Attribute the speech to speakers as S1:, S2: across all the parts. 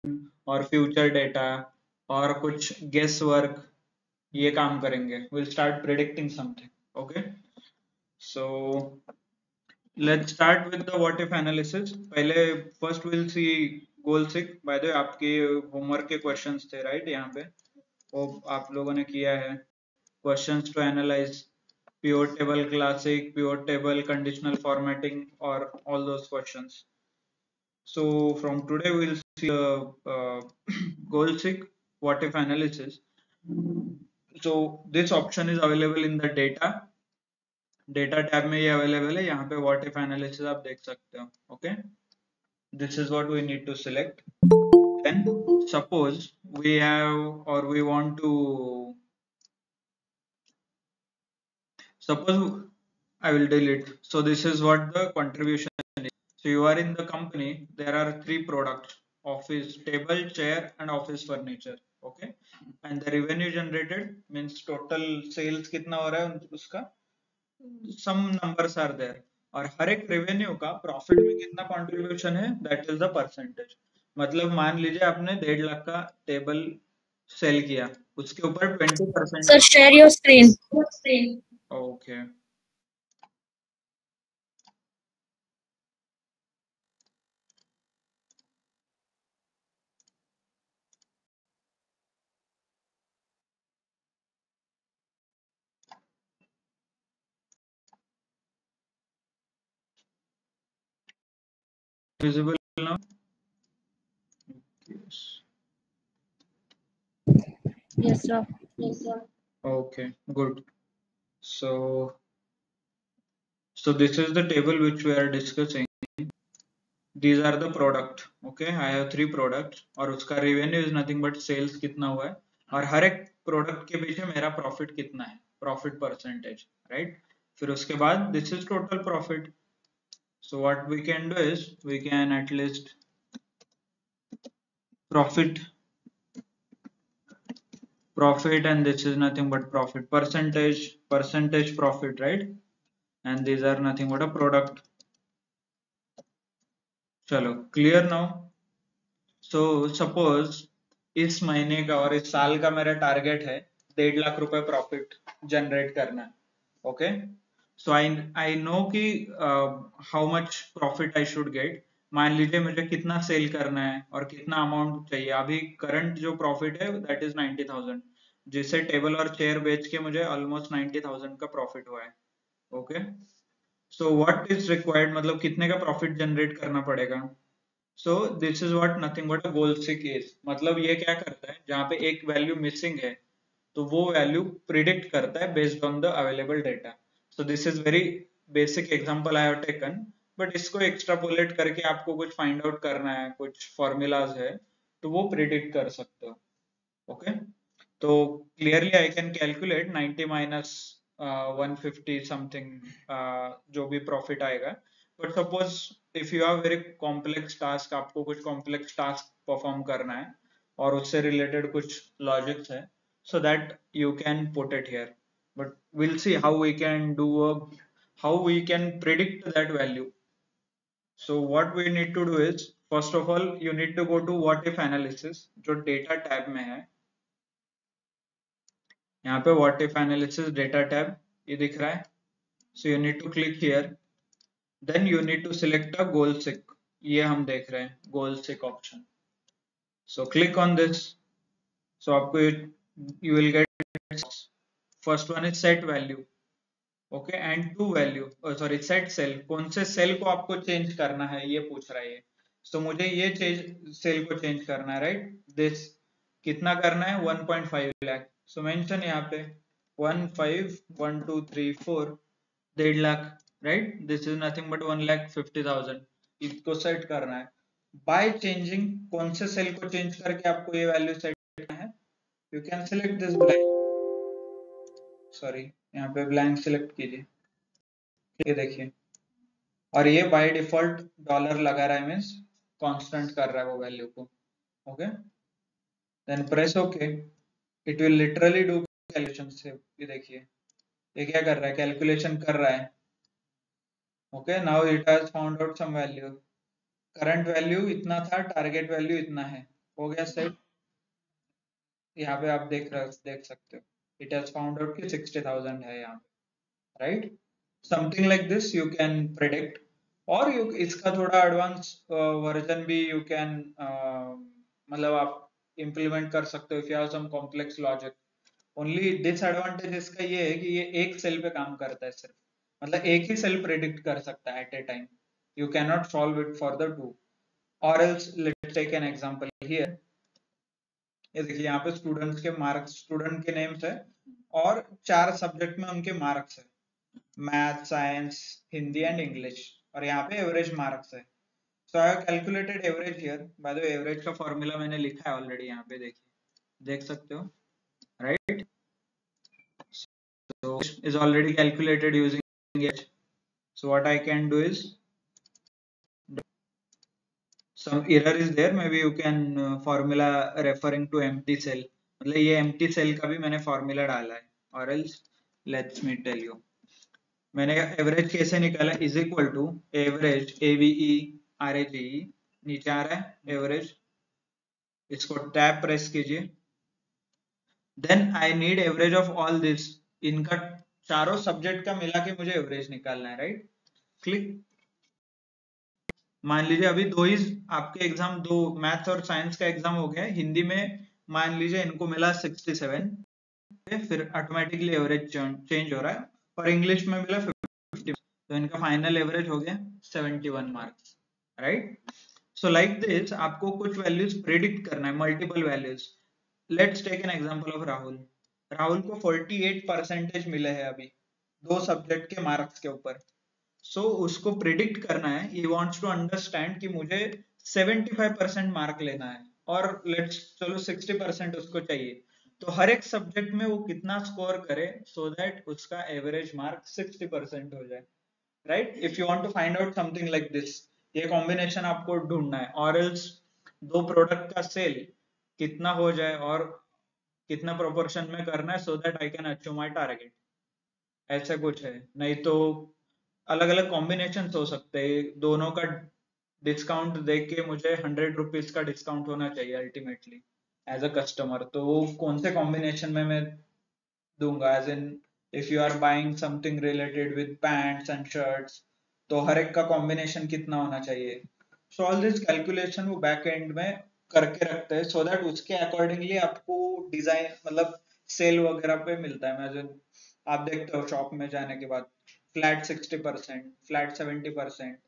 S1: और future data और कुछ गेस वर्क, ये काम करेंगे. We'll start predicting something. Okay, so let's start with the what if analysis. पहले first we'll see goal seek. By the way, आपके homework के questions थे right यहाँ पे, वो आप लोगों ने किया है. Questions to analyze pivot table classic, pivot table conditional formatting, or all those questions. So from today we'll see goal seek what if analysis. So this option is available in the data tab में ये available है. यहाँ पे what if analysis आप देख सकते हो. Okay, this is what we need to select. Then suppose we have or we want to suppose I will delete. So this is what the contribution is. So you are in the company, there are 3 products: office table, chair, and office furniture. Okay, and the revenue generated means total sales कितना हो रहा है उसका, some numbers are there. और हर एक revenue का profit में कितना कंट्रीब्यूशन है, दैट इज द परसेंटेज. मतलब मान लीजिए आपने 1.5 लाख का टेबल सेल किया, उसके ऊपर 20%.
S2: Sir, share your screen.
S1: Okay, visible now? Yes.
S2: Yes, sir.
S1: Okay, good. So this is the table which we are discussing. These are the product. Okay, I have 3 products और उसका revenue is nothing but sales कितना हुआ है, और हर एक product के पीछे मेरा profit कितना है, profit percentage, right? फिर उसके बाद this is total profit. So what we can do is we can at least profit and this is nothing but profit percentage profit, right? And these are nothing but a product. चलो, clear now? So suppose इस महीने का और इस साल का मेरा target है 1.5 लाख रुपए प्रॉफिट जनरेट करना है. ओके, सो आई नो कि how much profit I should get. मान लीजिए मुझे कितना सेल करना है और कितना अमाउंट चाहिए. अभी करंट जो प्रॉफिट है दैट इज 90,000, जिससे टेबल और चेयर बेच के मुझे ऑलमोस्ट 90,000 का प्रॉफिट हुआ है. Okay, so what is required, मतलब कितने का प्रॉफिट जनरेट करना पड़ेगा. So this is what nothing but a goal seek is. मतलब ये क्या करता है, जहाँ पे एक वैल्यू मिसिंग है तो वो वैल्यू प्रिडिक्ट करता है based on the available data. So this is very basic example I have taken, but इसको एक्सट्रापोलेट करके आपको कुछ फाइंड आउट करना है, कुछ फॉर्मूलाज है, तो वो प्रिडिक्ट कर सकते हो. ओके, तो clearly I can calculate 90 minus 150 something जो भी प्रॉफिट आएगा. But suppose if you have very complex task, आपको कुछ कॉम्प्लेक्स टास्क परफॉर्म करना है और उससे रिलेटेड कुछ लॉजिक्स है, so that you can put it here. But we'll see how we can do how we can predict that value. So what we need to do is, first of all you need to go to what if analysis, जो data tab में है. यहाँ पे what if analysis data tab ये दिख रहा है. So you need to click here. Then you need to select a goal seek. ये हम देख रहे हैं goal seek option. So click on this. So आपको you will get first one is set value. Okay, and to value, sorry set cell. कौन से cell को आपको चेंज करना है ये पूछ रहा है. तो मुझे ये सेल को चेंज करना है, राइट? दिस कितना करना है, 1.5 लाख. सो मेंशन यहाँ पे 15123 1.5 lakh, right? This is nothing but 1,50,000. इसको सेट करना है बाय चेंजिंग. कौन से सेल को चेंज करके आपको ये वैल्यू सेट करना है. You can select this blank, sorry यहाँ पे ब्लैंक सिलेक्ट कीजिए. ये देखिए, और ये बाय डिफॉल्ट डॉलर लगा रहा है, मींस कांस्टेंट कर रहा है वो वैल्यू को. Okay, then press okay. It will literally do calculation से. ये देखिए ये क्या कर रहा है, कैलकुलेशन कर रहा है. Okay, now it has found out some value. Current value इतना था, टारगेट वैल्यू इतना है. हो गया सेट। यहाँ पे आप देख सकते हो इट हैज फाउंड आउट कि 60,000 है यहाँ पे, right. Something like this you can predict, और यू इसका थोड़ा एडवांस वर्जन भी यू कैन मतलब आप इम्प्लीमेंट कर सकते हो if you have some complex logic. Only disadvantage इसका ये है कि ये एक सेल पे काम करता है सिर्फ, मतलब एक ही सेल प्रिडिक्ट कर सकता है at a time, you can not solve it for the two. और else let's take an example here, ये देखिए यहाँ पे स्टूडेंट्स के मार्क्स, स्टूडेंट के नेम्स है और 4 सब्जेक्ट में उनके मार्क्स है, math, science, Hindi and English, और यहाँ पे एवरेज मार्क्स है। So I have calculated average here. By the way average का फॉर्मूला मैंने लिखा है ऑलरेडी, यहाँ पे देखिए, देख सकते हो, right. So is already calculated using it. So what I can do is, some error is there, maybe you can formula referring to empty cell, मतलब ये empty cell का भी मैंने formula डाला है, or else let me tell you, मैंने average कैसे निकाला, is equal to average AVE RAGE, नीचे आ रहा है एवरेज, इसको टैब प्रेस कीजिए, then I need average of all this, इनका चारों सब्जेक्ट का मिला के मुझे एवरेज निकालना है, राइट। क्लिक, मान लीजिए अभी दो ही आपके एग्जाम, दो मैथ्स और साइंस का एग्जाम हो गया है, हिंदी में मान लीजिए इनको मिला 67, फिर ऑटोमेटिकली एवरेज चेंज हो रहा है, और इंग्लिश में मिला 50, तो इनका फाइनल एवरेज हो गया 71 marks, right. So like this आपको कुछ वैल्यूज प्रिडिक्ट करना है, multiple values. Let's take an example of Rahul. Rahul को 48% मिले हैं अभी दो सब्जेक्ट के मार्क्स के ऊपर। सो उसको प्रिडिक्ट करना है, ही वांट्स टू अंडरस्टैंड कि मुझे 75% मार्क लेना है, और लेट्स चलो 60% उसको चाहिए, तो हर एक सब्जेक्ट में वो कितना स्कोर करे सो दैट उसका एवरेज मार्क 60% हो जाए, right. If you want to find out something like this, ये कॉम्बिनेशन आपको ढूंढना है, और एल्स दो प्रोडक्ट का सेल कितना हो जाए और कितना प्रोपोर्शन में करना है, so that I can achieve my target, ऐसा कुछ है। नहीं तो अलग अलग कॉम्बिनेशन हो सकते हैं, दोनों का डिस्काउंट देख के मुझे 100 रुपीज का डिस्काउंट होना चाहिए अल्टीमेटली एज अ कस्टमर, तो वो कौन से कॉम्बिनेशन में मैं दूंगा, as in if you are buying something related with pants and shirts, तो हर एक का कॉम्बिनेशन कितना होना चाहिए। सो ऑल दिस कैलकुलेशन वो बैक एंड में करके रखते हैं, सो दैट उसके अकॉर्डिंगली आपको डिजाइन, मतलब सेल वगैरह पे मिलता है। मैं आप देखते हो शॉप में जाने के बाद फ्लैट 60%, फ्लैट 70%,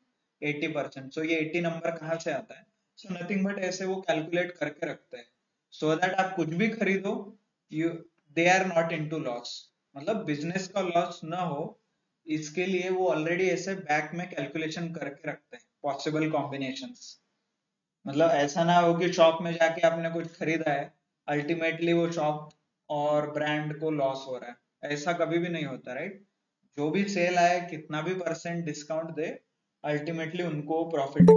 S1: 80%, सो ये 80 नंबर कहाँ से आता है, सो नथिंग बट ऐसे वो कैलकुलेट करके रखते हैं, सो दैट आप कुछ भी खरीदो, you they are not into loss, मतलब बिजनेस का लॉस ना हो, इसके लिए वो ऑलरेडी ऐसे बैक में कैलकुलेशन करके रखते हैं पॉसिबल कॉम्बिनेशंस। मतलब ऐसा ना हो कि शॉप में जाके आपने कुछ खरीदा है, अल्टीमेटली वो शॉप और ब्रांड को लॉस हो रहा है, ऐसा कभी भी नहीं होता, राइट। जो भी सेल आए, कितना भी परसेंट डिस्काउंट दे, अल्टीमेटली उनको प्रॉफिट है।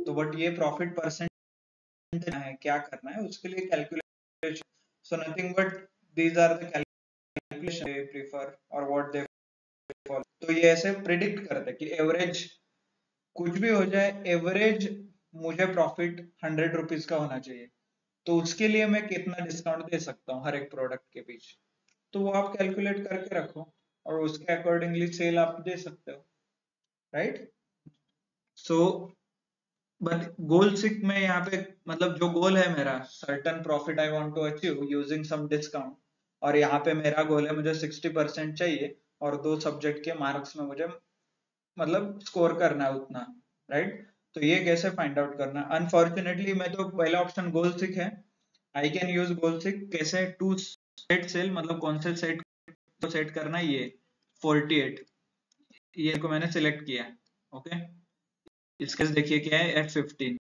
S1: तो बट ये प्रॉफिट परसेंट है, क्या करना है उसके लिए calculation, so nothing but these are the calculation they prefer और व्हाट दे फॉलो। तो ये ऐसे प्रिडिक्ट करते हैं कि एवरेज कुछ भी हो जाए, एवरेज मुझे प्रॉफिट 100 रुपीज का होना चाहिए, तो उसके लिए मैं कितना डिस्काउंट दे सकता हूँ हर एक प्रोडक्ट के पीछे, तो वो आप कैलकुलेट करके रखो और उसके अकॉर्डिंगली सेल आप दे सकते हो, राइट। सो बट गोल सिक में यहाँ पे, मतलब जो गोल है मेरा, certain profit I want to achieve using some discount, और यहाँ पे मेरा गोल है मुझे 60% चाहिए, और दो सब्जेक्ट के मार्क्स में मुझे मतलब स्कोर करना है उतना, राइट। तो ये कैसे फाइंड आउट करना, अनफॉर्चुनेटली मैं तो पहला ऑप्शन गोल सिक है, आई कैन यूज गोल सिक कैसे, टू सेट सेल, मतलब कौन से सेट को सेट करना है, ये 48, ये को मैंने सिलेक्ट किया, ओके। इसके देखिए क्या है, F15,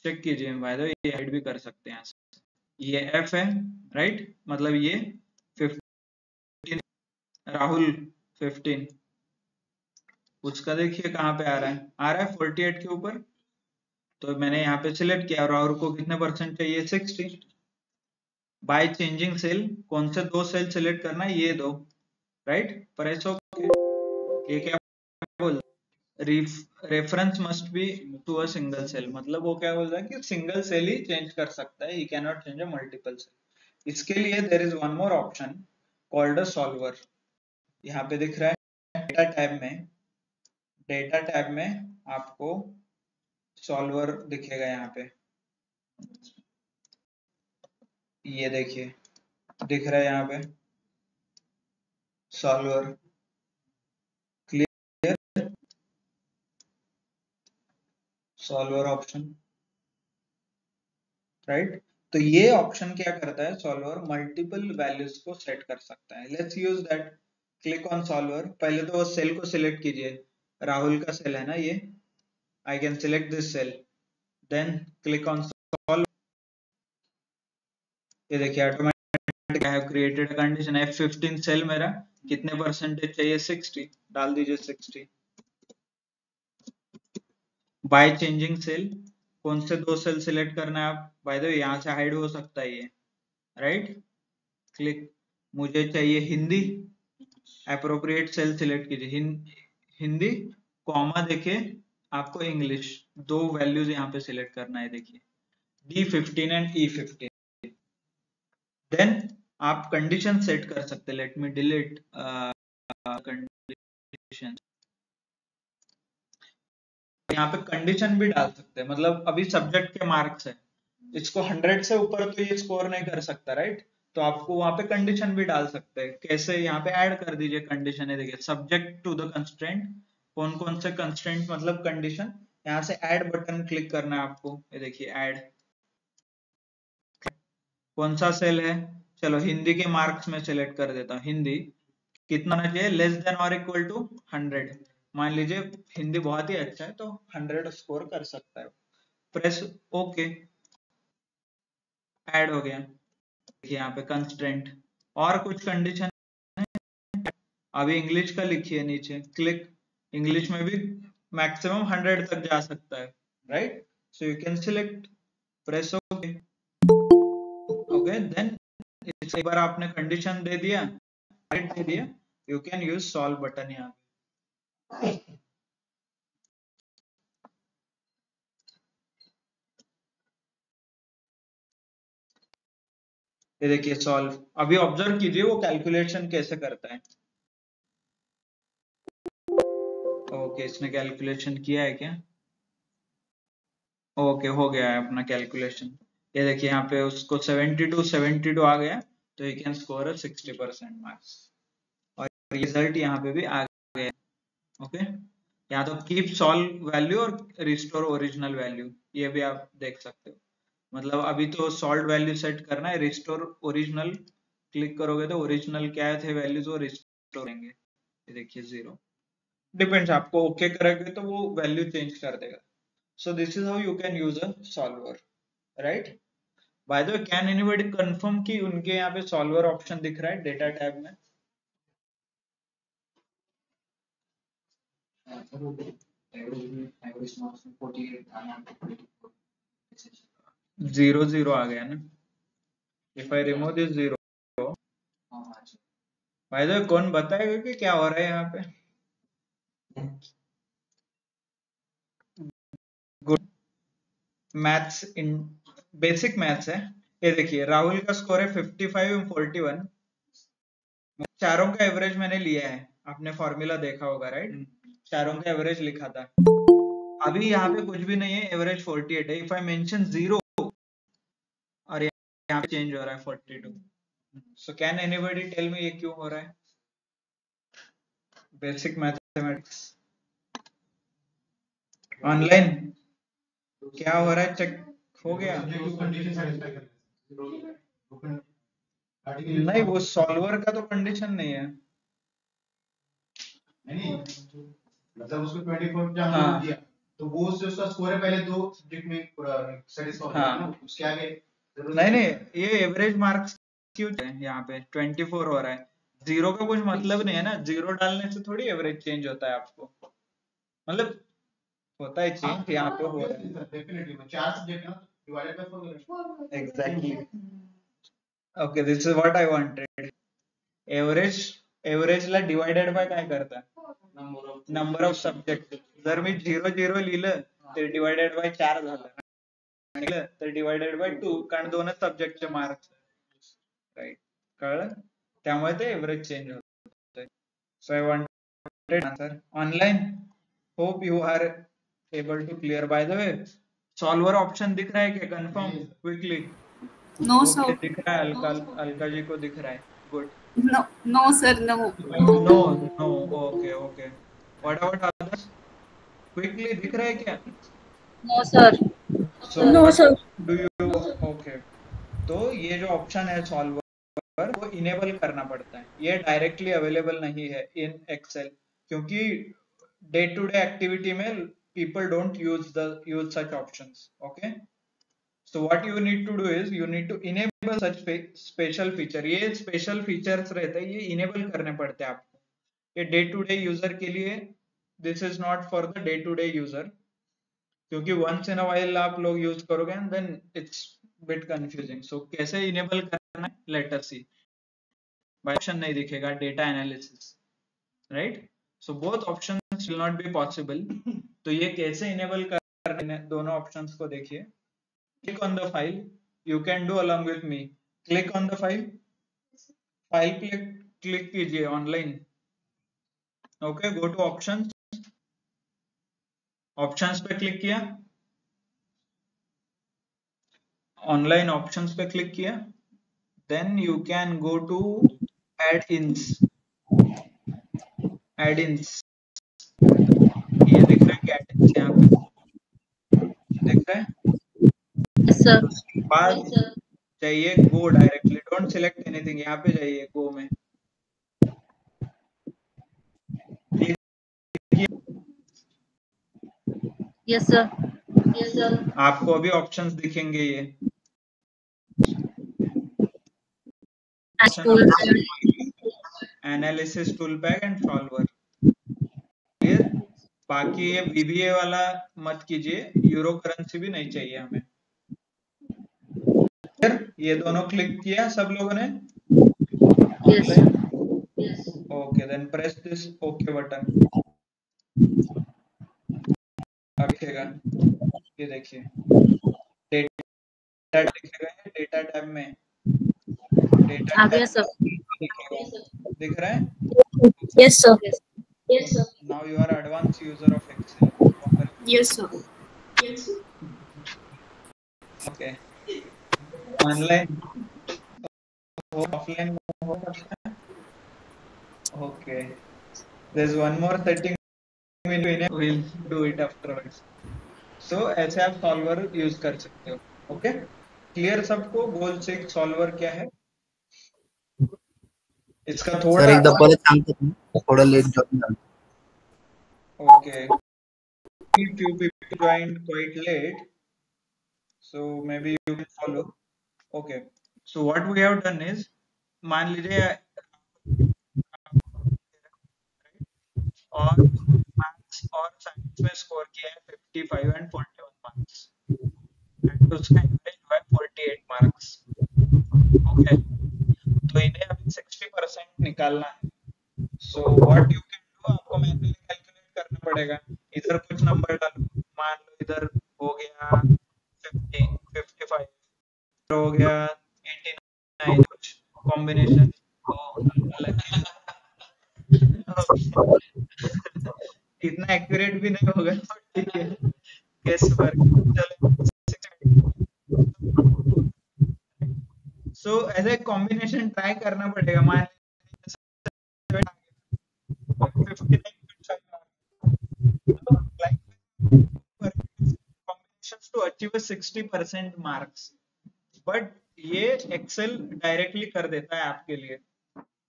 S1: चेक कीजिए, बाय द वे ये हाइड भी कर सकते हैं यहाँ से, ये F है, राइट, मतलब ये 15, राहुल 15, उसका देखिए कहाँ पे आ रहा है 48 के ऊपर, तो मैंने यहाँ पे सिलेक्ट किया, और राहुल को कितने परसेंट चाहिए, 60, बाय चेंजिंग सेल, कौन से दो सेल सिलेक्ट करना है, ये दो, राइट, प्राइस ओके, ये क्या बोल, reference must be to a single cell, मतलब वो क्या बोल रहा है कि सिंगल सेल ही चेंज कर सकता है, he can not change a multiple cell. इसके लिए there is one more option called a solver. यहाँ पे दिख रहा है डेटा टैब में आपको सॉल्वर दिखेगा यहाँ पे, ये देखिए दिख रहा है यहाँ पे solver, clear, solver option, right. तो ये ऑप्शन क्या करता है, सॉल्वर मल्टीपल वैल्यूज को सेट कर सकता है। Let's use that, click on solver. पहले तो वो सेल को सिलेक्ट कीजिए, राहुल का सेल है ना ये, I can select this cell, then click on solve. ये देखिए automatic I have created a condition, F15 cell मेरा कितने परसेंटेज चाहिए, 60, डाल दीजिए 60। बाय चेंजिंग सेल, कौन से दो सेल सिलेक्ट करना है आप, बाय द वे यहाँ से हाइड हो सकता है ये, राइट। क्लिक, मुझे चाहिए हिंदी, अप्रोप्रिएट सेल सिलेक्ट कीजिए, हिंदी, कॉमा देके आपको इंग्लिश, दो वैल्यूज यहाँ पे सिलेक्ट करना है, देखिए D15 एंड E15। देन आप कंडीशन सेट कर सकते हैं, लेट मी डिलीट कंडीशन, यहाँ पे कंडीशन भी डाल सकते हैं, मतलब अभी सब्जेक्ट के मार्क्स है, इसको 100 से ऊपर तो ये स्कोर नहीं कर सकता, राइट। तो आपको वहां पे कंडीशन भी डाल सकते हैं, कैसे, यहाँ पे ऐड कर दीजिए कंडीशन है, देखिए सब्जेक्ट टू द कंस्ट्रेंट, कौन कौन से कंस्ट्रेंट मतलब कंडीशन, यहाँ से ऐड बटन क्लिक करना है आपको, ये देखिए ऐड, कौन सा सेल है, चलो हिंदी के मार्क्स में सिलेक्ट कर देता हूँ, हिंदी कितना होना चाहिए, लेस देन और इक्वल टू 100, मान लीजिए हिंदी बहुत ही अच्छा है तो 100 स्कोर कर सकता है, प्रेस ओके, ऐड हो गया। देखिए यहाँ पे कंस्ट्रेंट, और कुछ कंडीशन है, अभी इंग्लिश का लिखिए नीचे, क्लिक, इंग्लिश में भी मैक्सिमम 100 तक जा सकता है, right. So you can select, press okay, okay, then एक बार आपने कंडीशन दे दिया, दे दिया, you can use solve button यहाँ पे। ये देखिए सॉल्व, अभी ऑब्जर्व कीजिए वो कैलकुलेशन कैसे करता है। ओके, इसने कैलकुलेशन किया है क्या, ओके हो गया है अपना कैलकुलेशन। ये देखिए यहाँ पे उसको 72 आ गया, तो यू कैन स्कोर 60% मार्क्स, और रिजल्ट यहाँ पे भी आ गया, ओके। यहाँ तो कीप सॉल्व वैल्यू और रिस्टोर ओरिजिनल वैल्यू, ये भी आप देख सकते हो, मतलब अभी तो सॉल्व वैल्यू सेट करना है, रिस्टोर ओरिजिनल क्लिक करोगे तो ओरिजिनल क्या थे वैल्यूज वो रिस्टोर होंगे, ये देखिए 0, डिपेंड्स, आपको ओके करोगे तो वो वैल्यू चेंज कर देगा। So this is how you can use a solver, right? By the way, can anybody confirm कि उनके यहाँ पे solver option दिख रहा है data tab में? 0 आ गया ना? If I remove this 0, by the way, कौन बताएगा कि क्या हो रहा है यहाँ पे? Good maths in basic maths है। ये देखिए राहुल का स्कोर है 55 and 41, चारों का एवरेज मैंने लिया है, आपने फॉर्मूला देखा होगा, राइट, चारों का एवरेज लिखा था। अभी यहाँ पे कुछ भी नहीं है, एवरेज 48 है, इफ आई मेंशन 0 और यहाँ पे चेंज हो रहा है 42, so can anybody tell me ये क्यों हो रहा है? बेसिक मैथमेटिक्स ऑनलाइन क्या हो रहा है, चेक हो गया? नहीं, वो सॉल्वर का तो कंडीशन नहीं है,
S3: मतलब उसको 24 जब हमने दिया तो वो उससे उसका स्कोर है पहले दो सब्जेक्ट में सेटिस्फाई हो गया ना, उसके आगे
S1: नहीं, ये एवरेज मार्क्स क्यों है, यहाँ पे 24 हो रहा है, 0 का कुछ मतलब नहीं है ना, 0 डालने से थोड़ी एवरेज चेंज होता है, आपको मतलब होता है चेंज, यहाँ पे हो रहा है
S3: डेफिनेटली 4 सब्जेक्ट ना divided by 4,
S1: exactly, okay, this is what I wanted, average ला डिवाइडेड बाय काय करता, नंबर ऑफ सब्जेक्ट, जर मी 0 लिहिलं ते डिवायडेड बाय 4 झालं, आणि तर डिवायडेड बाय 2, कारण दोनच सब्जेक्टचे मार्क्स, राईट? कळलं? त्यामुळे ते एव्हरेज चेंज होतं. So I wanted answer online. Hope you are able to clear. By the way, solver option दिख रहा है क्या? Confirm quickly.
S2: No,
S1: okay,
S2: sir.
S1: दिख रहा है, अलका जी को दिख रहा है. Good.
S2: No, no, sir. No.
S1: No no, okay okay. What about others? Quickly दिख रहा है क्या?
S2: No, sir.
S1: So
S2: No,
S1: what
S2: sir.
S1: do you? Okay, तो ये जो ऑप्शन है सॉल्वर, वो इनेबल करना पड़ता है. ये डायरेक्टली अवेलेबल नहीं है इन एक्सेल, क्योंकि डे टू डे एक्टिविटी में people don't use such options. Okay, so what you need to do is you need to enable such special feature. ये special features रहते हैं, ये enable करने पड़ते हैं आपको. ये डे टू डे यूजर के लिए, this is not for the day to day user, क्योंकि वंस इन अ वाइल आप लोग यूज करोगे and then it's bit confusing. So कैसे इनेबल करना है, लेट अस सी. ऑप्शन नहीं दिखेगा, data analysis, right? So both options will not be possible. तो ये कैसे इनेबल करना है, दोनों ऑप्शंस को देखिए. Click on the file, you can do along with me. Click on the file, file click कीजिए online. Okay, go to options. Options पे क्लिक किया, ऑनलाइन ऑप्शंस पे क्लिक किया, then you can go to add-ins. add-ins, ये दिख रहा है क्या add-ins? यहाँ पे दिख रहा है.
S2: Yes, sir.
S1: बाद चाहिए go directly, don't select anything. यहाँ पे जाइए go में.
S2: Yes, sir.
S1: आपको अभी ऑप्शंस दिखेंगे. ये
S2: School.
S1: Analysis, tool pack and solver. Clear? बाकी ये VBA वाला मत कीजिए, यूरो करेंसी भी नहीं चाहिए हमें. ये दोनों क्लिक किया सब लोगों ने?
S2: Yes, sir.
S1: Okay, then press this okay button. अब दिखेगा, ये देखिए डेटा दिखेगा, डेटा टैब में डेटा
S2: आ गया, sir.
S1: दिखेगा, दिख रहा है?
S2: Yes, sir.
S1: Now you are advance user of Excel.
S2: Yes, sir.
S1: Okay, online offline हो सकता है. Okay, there is one more setting we'll do it afterwards. So ऐसे आप सॉल्वर यूज कर सकते हो. ओके, क्लियर सबको? गोल चेक सॉल्वर क्या है इसका थोड़ा.
S4: सर एकदा परत सांगतो, थोडं लेट जॉइन झालं.
S1: Okay, few people joined quite late, so maybe you can follow. Okay, so what we have done is, मान लीजिए और मैथ्स और साइंस में स्कोर किया है 55 एंड 41 मार्क्स, एंड उसका एवरेज हुआ है 48 मार्क्स. ओके, तो इन्हें अभी 60% निकालना है. So what you can do, आपको मैन्युअली कैलकुलेट करना पड़ेगा. इधर कुछ नंबर डालो, मान लो इधर हो गया 50, 55, हो गया 89, कुछ कॉम्बिनेशन इतना एक्यूरेट भी नहीं होगा, ठीक है, गेस वर्क. सो ऐसे कॉम्बिनेशन ट्राई करना पड़ेगा. मान combinations to achieve a 60% marks, but ये एक्सेल डायरेक्टली कर देता है आपके लिए.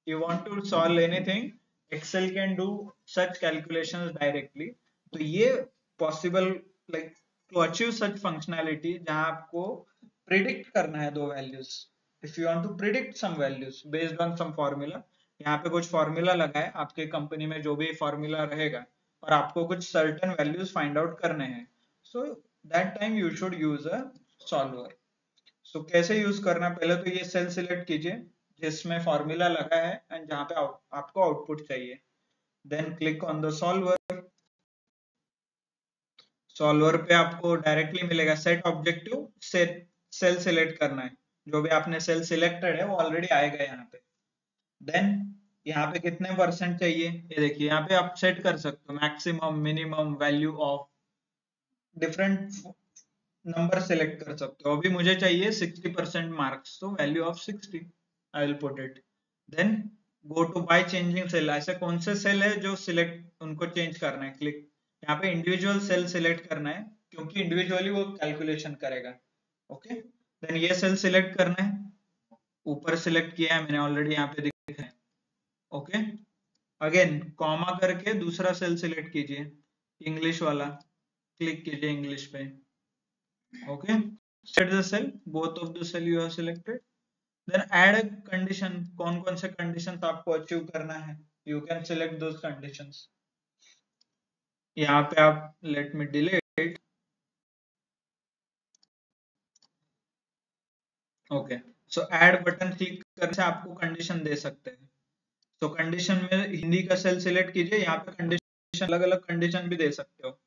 S1: You want to solve anything, Excel can do such calculations directly. तो ये possible, like to achieve such functionality जहां आपको predict करना है दो values. If you want to predict some values based on some formula, यहाँ पे कुछ formula लगा है, आपके कंपनी में जो भी formula रहेगा, और आपको कुछ certain values find out करने हैं. So that time you should use a solver. So कैसे यूज करना, पहले तो ये सेल सिलेक्ट कीजिए जिसमें फॉर्मूला लगा है एंड जहां पे आपको आउटपुट चाहिए. Then click on the solver. Solver पे आपको डायरेक्टली मिलेगा सेट ऑब्जेक्टिव, सेल सिलेक्ट करना है, जो भी आपने सेल सिलेक्टेड है वो ऑलरेडी आएगा यहाँ पे। देन यहाँ पे कितने परसेंट चाहिए ये देखिए, यहाँ पे आप सेट कर सकते हो maximum, minimum, value of, different number select कर सकते हो। अभी मुझे चाहिए 60% मार्क्स, तो value of 60 I will put it. Then go to by changing cell, ऐसे कौन से सेल है जो सिलेक्ट उनको चेंज करना है, क्लिक यहाँ पे इंडिविजुअल सेल सिलेक्ट करना है क्योंकि इंडिविजुअली वो कैलकुलेशन करेगा। ओके, देन ये सेल सिलेक्ट करना है, ऊपर सिलेक्ट किया है मैंने ऑलरेडी, यहाँ पे दिख रहा है। ओके, अगेन कॉमा करके दूसरा सेल सिलेक्ट कीजिए, इंग्लिश वाला, क्लिक कीजिए इंग्लिश पे। Okay, set the cell, both of the cell you have selected. Then add a condition, कौन कौन से conditions आपको अचीव करना है, you can select those conditions। यहाँ पे आप let me delete। Okay, so add button click करने से आपको condition दे सकते हैं। तो condition में हिंदी का सेल सिलेक्ट कीजिए, यहाँ पे condition अलग अलग condition भी दे सकते हो,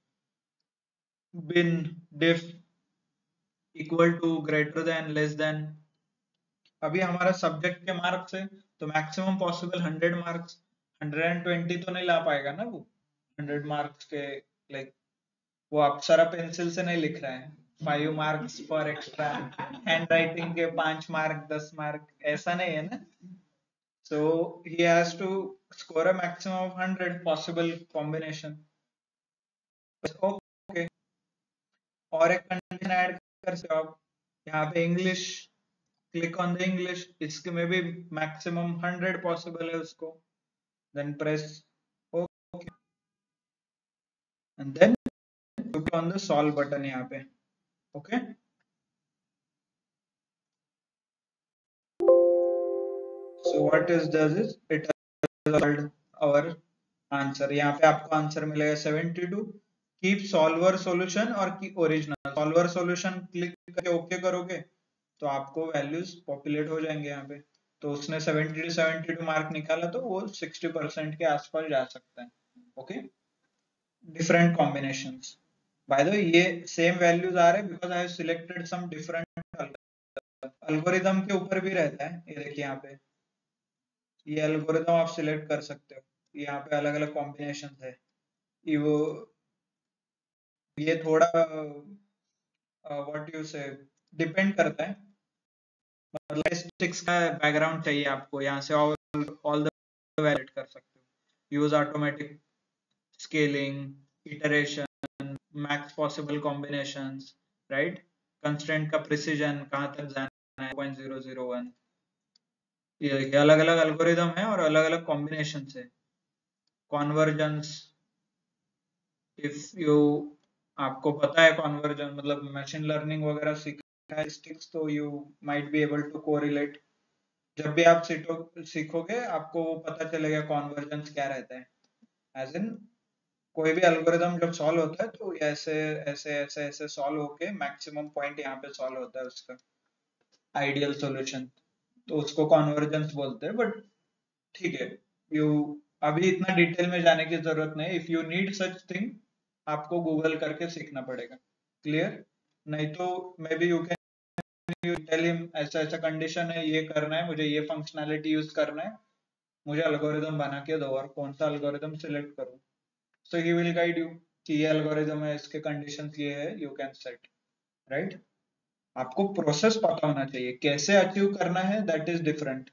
S1: bin, diff, equal to, greater than, less than। अभी हमारा सब्जेक्ट के मार्क्स है तो मैक्सिमम पॉसिबल 100 मार्क्स, 120 तो नहीं ला पाएगा ना वो 100 मार्क्स के, लाइक वो अप्सरा पेंसिल से नहीं लिख रहा है 5 marks for extra, handwriting के 5 मार्क 10 मार्क, ऐसा नहीं है ना। So he has to score a maximum of 100 possible combination. Okay, और एक कंडीशन ऐड कर सकते हो आप, यहाँ पे English, click on the English, इसके में भी मैक्सिमम 100 पॉसिबल है उसको, then press okay and then click on the solve button यहाँ पे। Okay, so what is does is it solved our answer. यहाँ पे आपको आंसर मिलेगा 72। कीप सॉल्वर सॉल्यूशन और की ओरिजिनल, सॉल्वर सॉल्यूशन क्लिक करके ओके करोगे तो आपको वैल्यूज पॉपुलेट हो जाएंगे यहाँ पे। तो उसने 72 मार्क निकाला तो वो 60% के आसपास जा सकता है। Okay, different combinations, by the way ये सेम वैल्यूज आ रहे हैं because I have selected some different, algorithm के ऊपर भी रहता है। ये देखिए यहाँ पे ये एल्गोरिदम आप सिलेक्ट कर सकते हो, यहाँ पे अलग अलग कॉम्बिनेशन है। ये थोड़ा व्हाट यू से डिपेंड करता है, मतलब स्टिक्स का बैकग्राउंड चाहिए आपको, यहाँ से ऑल द वैलिड कर सकते हो। Use automatic scaling, iteration, max possible combinations, right, constraint का प्रिसीजन कहाँ तक जाना है 0.001, ये अलग अलग एल्गोरिदम है और अलग अलग कॉम्बिनेशन है। कॉन्वर्जेंस, इफ यू आपको पता है कॉन्वर्जन मतलब मशीन लर्निंग वगैरह सीखा है स्टिक्स, तो you might be able to correlate. जब भी आप सीखोगे आपको पता चलेगा कॉन्वर्जेंस क्या रहता है, एज इन कोई भी एल्गोरिदम जब सॉल्व होता है तो ऐसे ऐसे ऐसे ऐसे सॉल्व होके मैक्सिमम पॉइंट यहाँ पे सॉल्व होता है उसका आइडियल सॉल्यूशन, तो उसको कॉन्वर्जेंस बोलते हैं। बट ठीक है, यू अभी इतना डिटेल में जाने की जरूरत नहीं, if you need such thing आपको गूगल करके सीखना पड़ेगा। क्लियर? नहीं तो maybe you can tell him ऐसा ऐसा कंडीशन है, ये करना है मुझे, ये फंक्शनैलिटी यूज करना है, मुझे एल्गोरिदम बना के दो और कौन सा एल्गोरिदम सिलेक्ट करूं। सो ही विल गाइड यू कि ये एल्गोरिदम है, इसके कंडीशंस ये है, यू कैन सेट, राइट। आपको प्रोसेस पता होना चाहिए, कैसे अचीव करना है दैट इज डिफरेंट,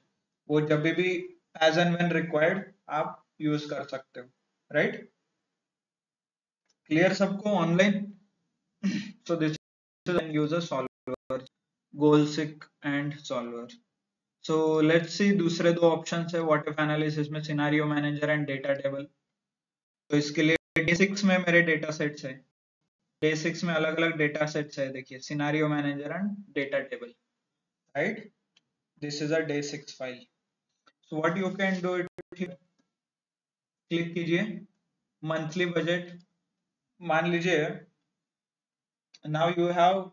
S1: वो जब भी एज एंड व्हेन रिक्वायर्ड आप यूज कर सकते हो, राइट। क्लियर सबको online? So this is user solver, goal seek and solver. So let's see दूसरे दो ऑप्शंस है व्हाट इफ एनालिसिस में, scenario manager and data table. तो इसके लिए डे 6 में मेरे डेटा सेट्स है, डे 6 में अलग अलग डेटा सेट्स है, देखिए scenario manager and data table, right. This is a day 6 file. So what you can do it, click कीजिए मंथली बजट, मान लीजिए नाउ यू हैव,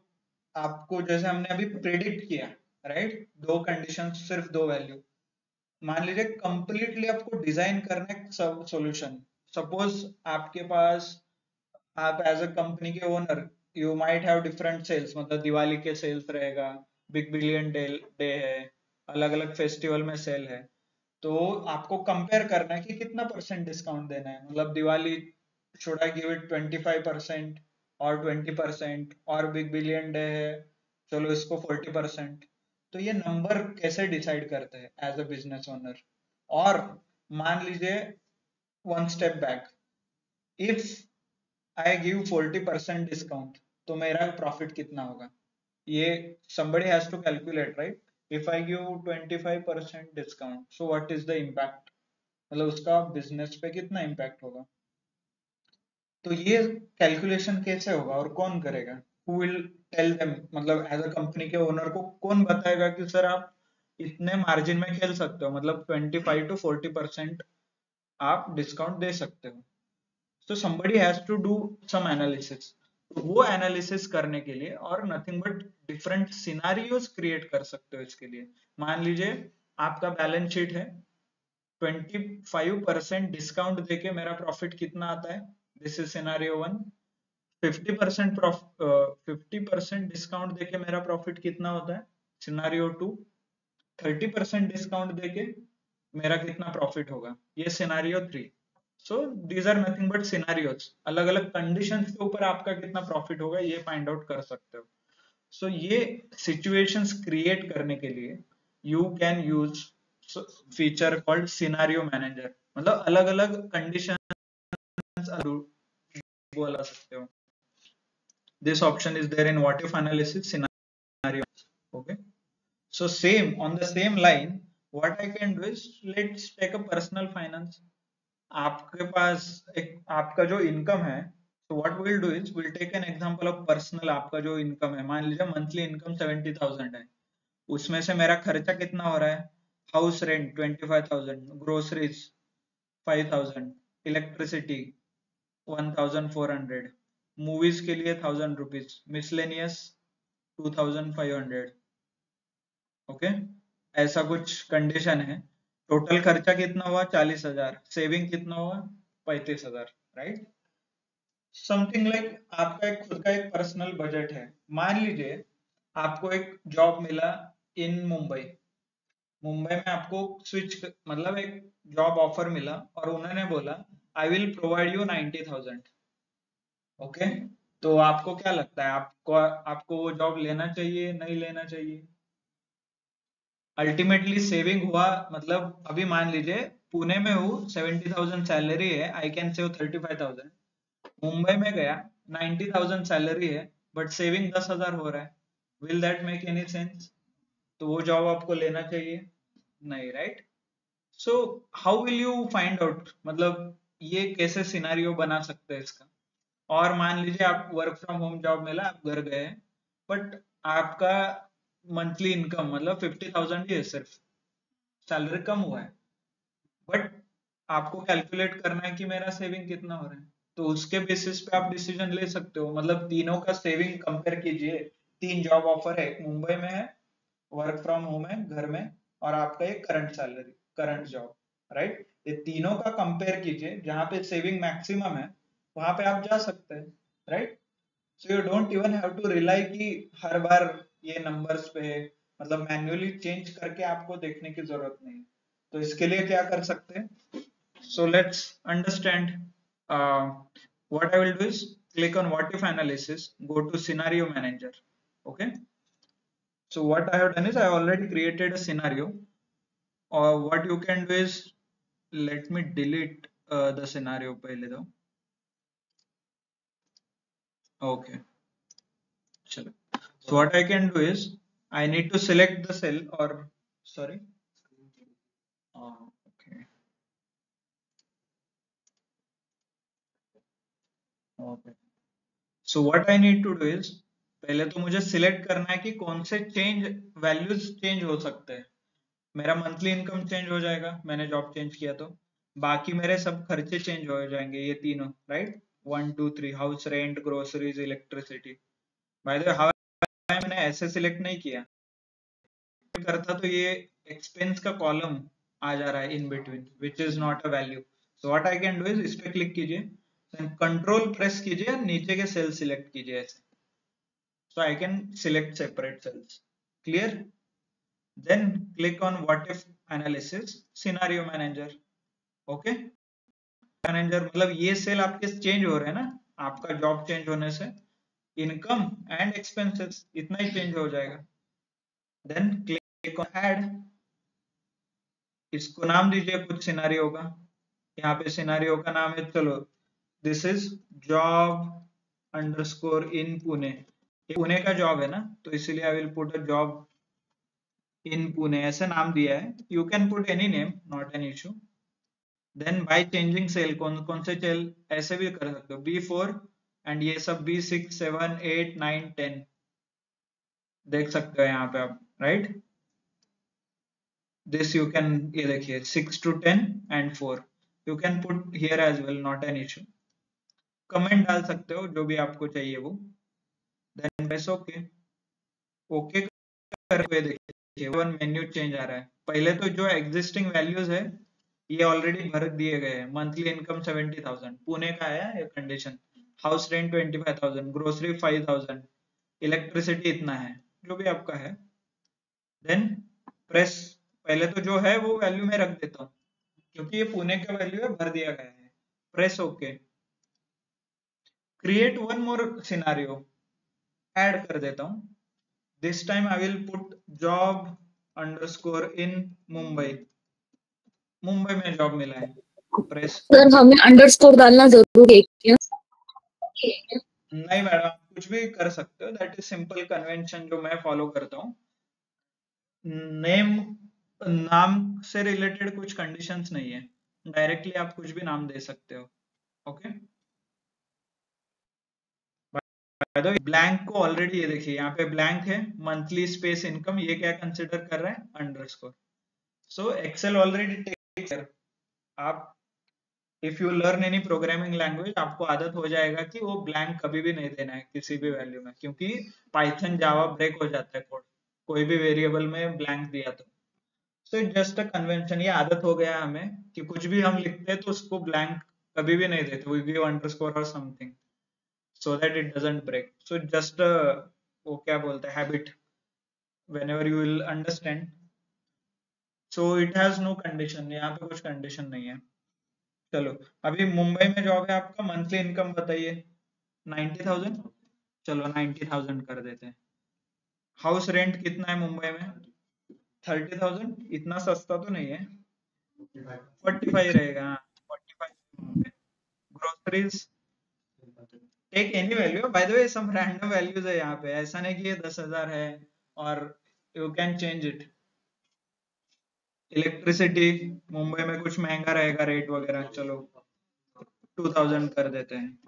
S1: आपको जैसे हमने अभी प्रेडिक्ट किया, राइट, दो कंडीशन सिर्फ दो वैल्यू, मान लीजिए कंप्लीटली आपको डिजाइन करना है सब सॉल्यूशन। सपोज आपके पास आप एज अ कंपनी के owner you might have different cells, मतलब दिवाली के सेल्स रहेगा, बिग बिलियन डे डे है, अलग अलग फेस्टिवल में सेल है, तो आपको कंपेयर करना है कि कितना परसेंट डिस्काउंट देना है, मतलब Diwali should I give it 25% और 20%, और बिग बिलियन डे है चलो इसको 40%। तो ये नंबर कैसे डिसाइड करते हैं एज अ बिजनेस ओनर? और मान लीजिए one step back, if I give 40% discount तो मेरा प्रॉफिट कितना होगा? ये somebody has to calculate, right? If I give 25% discount, so what is the impact? मतलब उसका बिजनेस पे कितना इम्पैक्ट होगा? तो ये कैलकुलेशन कैसे होगा और कौन करेगा? हु विल टेल देम, मतलब एज अ कंपनी के ओनर को कौन बताएगा कि सर आप इतने मार्जिन में खेल सकते हो, मतलब 25 to 40% आप डिस्काउंट दे सकते हो? So somebody has to do some analysis. तो वो एनालिसिस करने के लिए और nothing but different scenarios create कर सकते हो इसके लिए। मान लीजिए आपका बैलेंस शीट है, 25% डिस्काउंट देके मेरा प्रॉफिट कितना आता है, दिस इज सिनारियो 1। 50% डिस्काउंट देके मेरा प्रॉफिट कितना होता है, सिनारियो 2। 30% डिस्काउंट देके मेरा कितना प्रॉफिट होगा, ये scenario 3। So these are nothing but scenarios, अलग अलग कंडीशंस के ऊपर आपका कितना प्रॉफिट होगा ये फाइंड आउट कर सकते हो। सो ये सिचुएशंस क्रिएट करने के लिए you can use feature called scenario manager, मतलब अलग अलग कंडीशंस बोला सकते हो। This option is there in what if analysis scenario. Okay, so same on the same line, what I can do is let's take a personal finance. आपके पास एक आपका जो इनकम है, so what we'll do is we'll take an example of personal। आपका जो income है, मान लीजिए मंथली इनकम 70,000 है, उसमें से मेरा खर्चा कितना हो रहा है, house rent 25,000, groceries 5,000, electricity 1,400, movies के लिए 1,000 रुपीज, मिसलेनियस 2,500। ओके, ऐसा कुछ कंडीशन है। टोटल खर्चा कितना हुआ, 40,000, सेविंग कितना हुआ, 35,000, राइट? समथिंग लाइक आपका एक खुद का एक पर्सनल बजट है। मान लीजिए आपको एक जॉब मिला इन मुंबई, मुंबई में आपको स्विच मतलब एक जॉब ऑफर मिला और उन्होंने बोला I will provide you 90,000। Okay, तो आपको क्या लगता है, आपको वो जॉब लेना चाहिए नहीं लेना चाहिए? अल्टीमेटली सेविंग हुआ, मतलब अभी मान लीजिए पुणे में हूँ, 70,000 सैलरी है, आई कैन सेव 35,000। मुंबई में गया, 90,000 सैलरी है बट सेविंग 10,000 हो रहा है, will that make any sense? तो वो जॉब आपको लेना चाहिए नहीं, right? So how will you find out, मतलब ये कैसे सिनारियो बना सकते हैं इसका? और मान लीजिए आप वर्क फ्रॉम होम जॉब मिला, आप घर गए, बट आपका मंथली इनकम मतलब 50,000 ही है, सिर्फ सैलरी कम हुआ है, बट आपको कैलकुलेट करना है कि मेरा सेविंग कितना हो रहा है। तो उसके बेसिस पे आप डिसीजन ले सकते हो, मतलब तीनों का सेविंग कंपेयर कीजिए। 3 जॉब ऑफर है, एक मुंबई में है, वर्क फ्रॉम होम है घर में, और आपका एक current salary, current job, right? ये तीनों का कंपेयर कीजिए, जहां पे सेविंग मैक्सिमम है वहां पे आप जा सकते हैं, right? So you don't even have to rely कि हर बार ये नंबर्स पे मतलब मैन्युअली चेंज करके आपको देखने की जरूरत नहीं है। तो इसके लिए क्या कर सकते हैं? So let's understand. uh, what I will do is click on what if analysis, go to scenario manager. Okay, so what I have done is I already created a scenario, or what you can do is, let me delete the scenario pehle though. Okay, chalo. So what I can do is I need to select the cell, or sorry, okay, okay. So what I need to do is, पहले तो मुझे select करना है कि कौन से change values change हो सकते हैं। मेरा मंथली इनकम चेंज हो जाएगा, मैंने जॉब चेंज किया तो। बाकी मेरे सब खर्चे चेंज हो जाएंगे, ये तीनों, right? 1 2 3, house rent, groceries, electricity. Bye the वे मैंने ऐसे सिलेक्ट नहीं किया, करता तो ये एक्सपेंस का कॉलम आ जा रहा है in between, which is not a value. So what I can do is इस पे क्लिक कीजिए, कंट्रोल प्रेस कीजिए, नीचे के सेल सिलेक्ट कीजिए ऐसे, so I can select separate cells. Clear? Then click on what if analysis, scenario manager. Okay? Manager मतलब ये सेल आपके चेंज हो रहे हैं ना, आपका जॉब चेंज होने से इनकम एंड एक्सपेंसेस इतना ही चेंज हो जाएगा. देन क्लिक ऑन ऐड, इसको नाम दीजिए कुछ सिनारियो का. यहाँ पे सिनारियो का नाम है, चलो this is job underscore in Pune. ये पुणे का जॉब है ना, तो इसीलिए I will put a job in Pune, ऐसा नाम दिया है. You can put any name, not an issue. Then by changing cell, कौन कौन से सेल ऐसे भी कर सकते हो, B4 एंड ये सब B6 7 8 9 10 देख सकते हो यहाँ पे आप, राइट. दिस यू कैन, ये देखिए 6 to 10 and 4 you can put here as well, not an issue. Comment डाल सकते हो जो भी आपको चाहिए वो. Then press okay. ओके करके देखिए वन मेन्यू चेंज आ रहा है. पहले तो जो एग्जिस्टिंग वैल्यूज है ये ऑलरेडी भर दिए गए हैं. मंथली इनकम 70,000 पुणे का है ये condition, house rent 25,000, grocery 5,000, electricity इतना है, जो भी आपका है. देन प्रेस, पहले तो जो है वो वैल्यू में रख देता हूँ क्योंकि ये पुणे का वैल्यू है, भर दिया गया है. Press okay. Create one more scenario, add कर देता हूँ. This time I will put job underscore in Mumbai. Mumbai में जॉब मिला है. प्रेस.
S2: सर हमें अंडरस्कोर डालना जरूरी है क्या?
S1: नहीं मैडम, कुछ भी कर सकते हो, दैट इज सिंपल कन्वेंशन जो मैं फॉलो करता हूँ. नेम, नाम से रिलेटेड कुछ कंडीशंस नहीं है, डायरेक्टली आप कुछ भी नाम दे सकते हो. ओके. ब्लैंक को ऑलरेडी ये देखिए यहाँ पे ब्लैंक है, मंथली स्पेस इनकम, ये क्या कंसिडर कर रहा है, अंडरस्कोर. सो एक्सेल ऑलरेडी टेक केयर. आप if you learn any programming language, आपको आदत हो जाएगा कि वो ब्लैंक कभी भी नहीं देना है किसी भी वैल्यू में, क्योंकि पाइथन जावा ब्रेक हो जाता है कोड, कोई भी वेरिएबल में ब्लैंक दिया तो. So it just a convention, ये आदत हो गया हमें कि कुछ भी हम लिखते हैं तो उसको ब्लैंक कभी भी नहीं देते, वी गिव अंडरस्कोर और something so that it doesn't break. So just वो क्या बोलते हैं, habit, whenever you will understand. So it has no condition, यहाँ पे कुछ कंडीशन नहीं है. चलो अभी मुंबई में जॉब है आपका, मंथली इनकम बताइए. 90,000, चलो 90,000 कर देते हैं. हाउस रेंट कितना है मुंबई में, 30,000, इतना सस्ता तो नहीं है, 45 रहेगा. हाँ 45. Groceries take any value, by the way some random values है यहाँ पे, ऐसा नहीं कि ये 10,000 है और you can change it. Electricity Mumbai में कुछ महंगा रहेगा रेट वगैरह, चलो 2,000 कर देते हैं.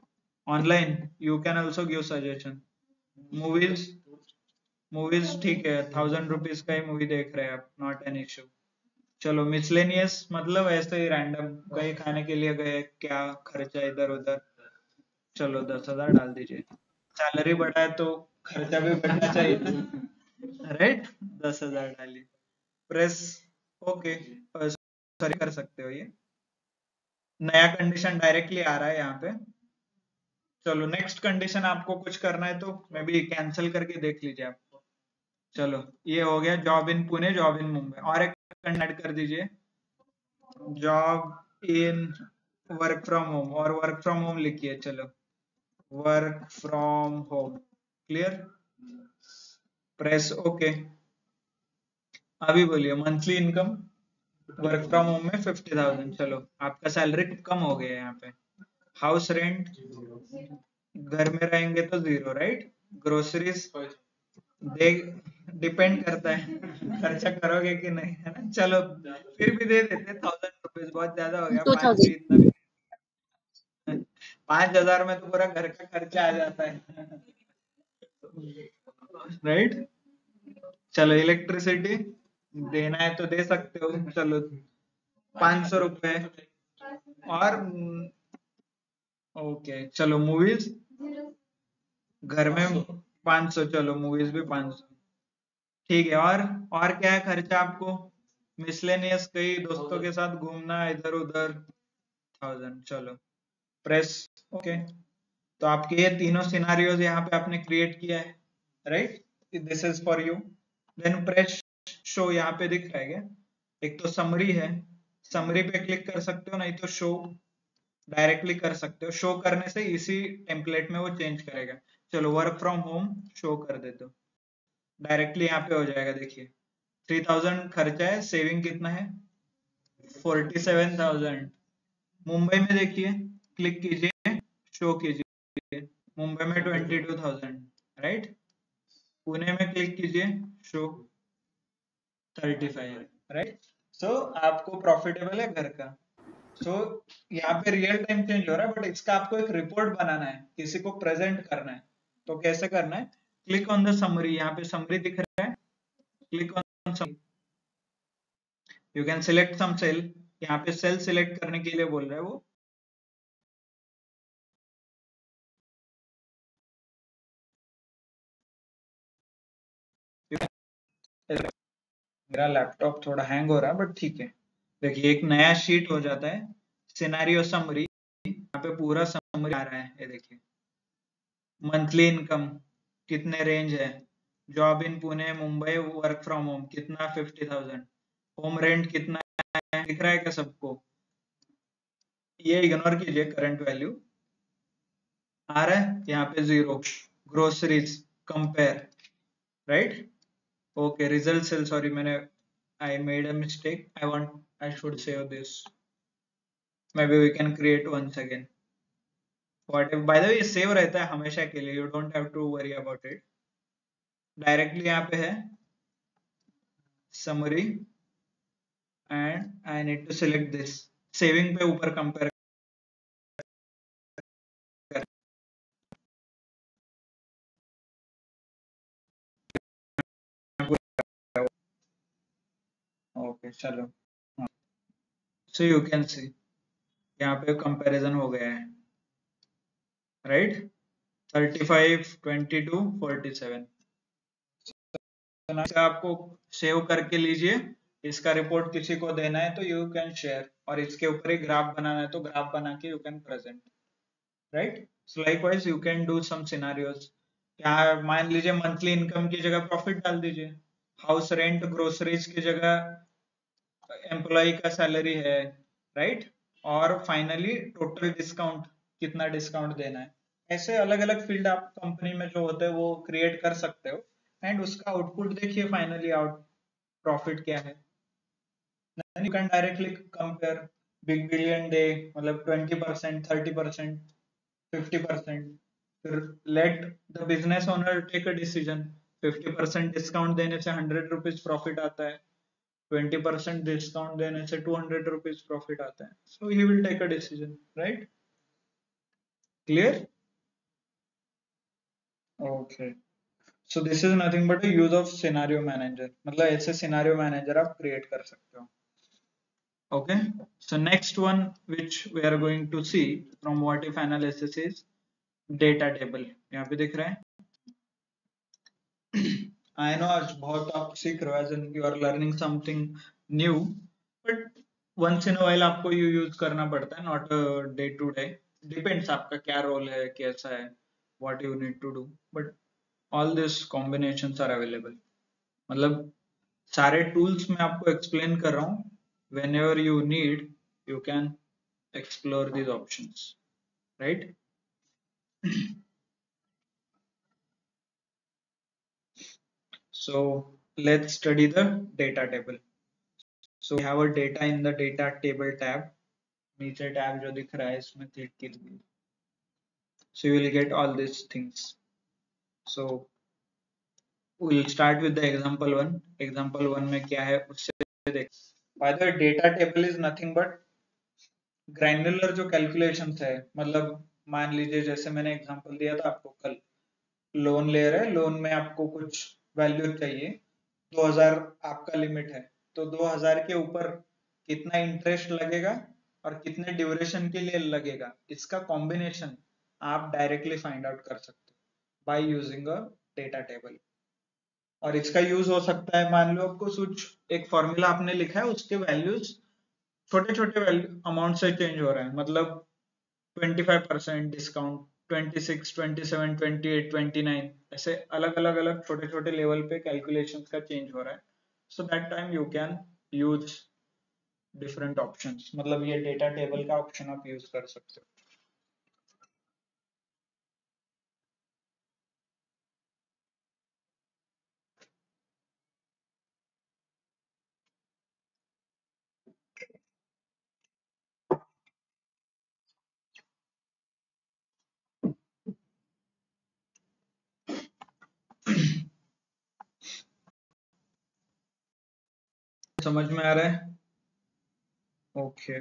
S1: Online you can also give suggestion. Movies, movies ठीक है, 1,000 रुपीज का ही मूवी देख रहे हैं आप, नॉट एन इश्यू. चलो मिसलेनियस मतलब ऐसे ही रैंडम, कहीं खाने के लिए गए, क्या खर्चा इधर उधर, चलो 10,000 डाल दीजिए. सैलरी बढ़ा है तो खर्चा भी बढ़ना चाहिए, राइट. 10,000 डालिए. Press okay. सॉरी कर सकते हो, ये नया कंडीशन डायरेक्टली आ रहा है यहाँ पे. चलो नेक्स्ट कंडीशन आपको कुछ करना है तो मे बी कैंसिल करके देख लीजिए आपको. चलो ये हो गया, job in Pune, job in Mumbai. और एक ऐड कर दीजिए, job in work from home, और वर्क फ्रॉम होम लिखिए. चलो work from home. Clear. Press okay. अभी बोलिए monthly income work from home में 50,000. चलो आपका सैलरी कम हो गया यहाँ पे. हाउस रेंट, घर में रहेंगे तो 0, राइट. ग्रोसरीज देख, डिपेंड करता है खर्चा करोगे कि नहीं, है ना. चलो फिर भी दे देते 1,000 रुपीज, बहुत ज्यादा हो गया. 5 भी
S2: 2,000.
S1: इतना भी 5,000 में तो पूरा घर का खर्चा आ जाता है, राइट. चलो इलेक्ट्रिसिटी देना है तो दे सकते हो, चलो 500 रुपए. और ओके चलो मूवीज, घर में 500, चलो मूवीज भी 500. ठीक है. और क्या है खर्चा आपको, मिसलेनियस, कई दोस्तों के साथ घूमना इधर उधर, 1,000. चलो प्रेस ओके, तो आपके ये तीनों सिनारियोज यहाँ पे आपने क्रिएट किया है, right? This is for you. Then press show, यहाँ पे दिख रहा है क्या? एक तो समरी है, समरी पे क्लिक कर सकते हो, नहीं तो शो डायरेक्टली कर सकते हो। शो करने से इसी टेम्पलेट में वो चेंज करेगा। चलो वर्क फ्रॉम होम शो कर देते हो, डायरेक्टली यहाँ पे हो जाएगा। देखिए 3000 खर्चा है, सेविंग कितना है? 47,000। मुंबई में देखिए, क्लिक कीजिए, शो कीजिए, मुंबई में 22,000, राइट? पुणे में क्लिक कीजिए, शो 35, राइट? सो आपको प्रॉफिटेबल है घर का। सो यहाँ पे रियल टाइम चेंज हो रहा है, बट इसका आपको एक रिपोर्ट बनाना है, किसी को प्रेजेंट करना है। तो कैसे करना है? क्लिक ऑन द समरी, यहाँ पे समरी दिख रहा है, click on summary, you can select some cell. यहाँ पे सेल सिलेक्ट करने के लिए बोल रहा है वो। मेरा लैपटॉप थोड़ा हैंग हो रहा है, बट ठीक है। देखिए एक नया शीट हो जाता है, सिनेरियो समरी, यहाँ पे पूरा समरी आ रहा है। ये देखिए मंथली इनकम कितने रेंज है, job in Pune Mumbai work from home कितना 50,000, होम रेंट कितना है, दिख रहा है क्या सबको? ये इग्नोर कीजिए, करंट वैल्यू आ रहा है यहाँ पे 0। Groceries compare, right? Okay, result cell, sorry मैंने I made a mistake. I should save this. Maybe we can create once again. What if, by the way, save रहता है हमेशा के लिए, you don't have to worry about it. Directly यहाँ पे है summary and I need to select this. Saving पे ऊपर compare कर। Okay, चलो। So you can see यहाँ पे comparison हो गया है, right? 35, 22, 47। आपको सेव करके लीजिए। इसका रिपोर्ट किसी को देना है तो यू कैन शेयर, और इसके ऊपर ही ग्राफ बनाना है तो ग्राफ बना के you can present, right? So likewise you can do some scenarios. यहाँ मान लीजिए मंथली इनकम की जगह प्रॉफिट डाल दीजिए, हाउस रेंट ग्रोसरीज की जगह एम्प्लॉय का सैलरी है, राइट? और फाइनली टोटल डिस्काउंट, कितना डिस्काउंट देना है। ऐसे अलग अलग फील्ड आप कंपनी में जो होते हैं वो क्रिएट कर सकते हो, एंड उसका आउटपुट देखिए, फाइनली आउट प्रॉफिट क्या है। Then you can directly compare big billion day, मतलब 20%, 30%, 50%। फिर let the business owner take a decision. 50% discount देने से 100 रुपीज प्रॉफिट आता है, 20% डिस्काउंट देने से 200 रुपीज प्रॉफिट आता है। So he will take a decision, right? Clear? Okay, so this is nothing but use of scenario manager, मतलब ऐसे सिनेरियो मैनेजर आप क्रिएट कर सकते हो। Okay, so next one which we are going to see from what if analysis is data table। यहाँ पे दिख रहा है। I know आज बहुत आप सीख रहे हो, as in you are learning something new, but once in a while आपको ये यूज करना पड़ता है, not day to day, depends आपका क्या रोल है, कैसा है, what you need to do, but all these combinations are available। मतलब सारे टूल्स मैं आपको एक्सप्लेन कर रहा हूँ, whenever you need you can explore these options, right? So let's study the data table। So we have a data in the data table tab, नीचे tab जो दिख रहा है इसमें क्लिक कीजिए, so you will get all these things। So we'll start with the example one। example one में क्या है उससे देख। by the way, data table is nothing but granular जो कैलकुलेशंस है, मतलब मान लीजिए जैसे मैंने एग्जांपल दिया था आपको कल, लोन ले रहे हैं, लोन में आपको कुछ वैल्यू चाहिए, 2000 आपका लिमिट है, तो 2000 के ऊपर कितना इंटरेस्ट लगेगा और कितने ड्यूरेशन के लिए लगेगा, इसका कॉम्बिनेशन आप डायरेक्टली फाइंड आउट कर सकते हो by using a data table. और इसका यूज हो सकता है, मान लो आपको कुछ एक फॉर्मूला आपने लिखा है, उसके वैल्यूज छोटे छोटे वैल्यू अमाउंट से चेंज हो रहा है, मतलब 25% डिस्काउंट, 26, 27, 28, 29 ऐसे अलग अलग अलग छोटे छोटे लेवल पे कैलकुलेशन का चेंज हो रहा है. So that time you can use different options. मतलब ये डेटा टेबल का ऑप्शन आप यूज कर सकते हो. समझ में आ रहा है? Okay.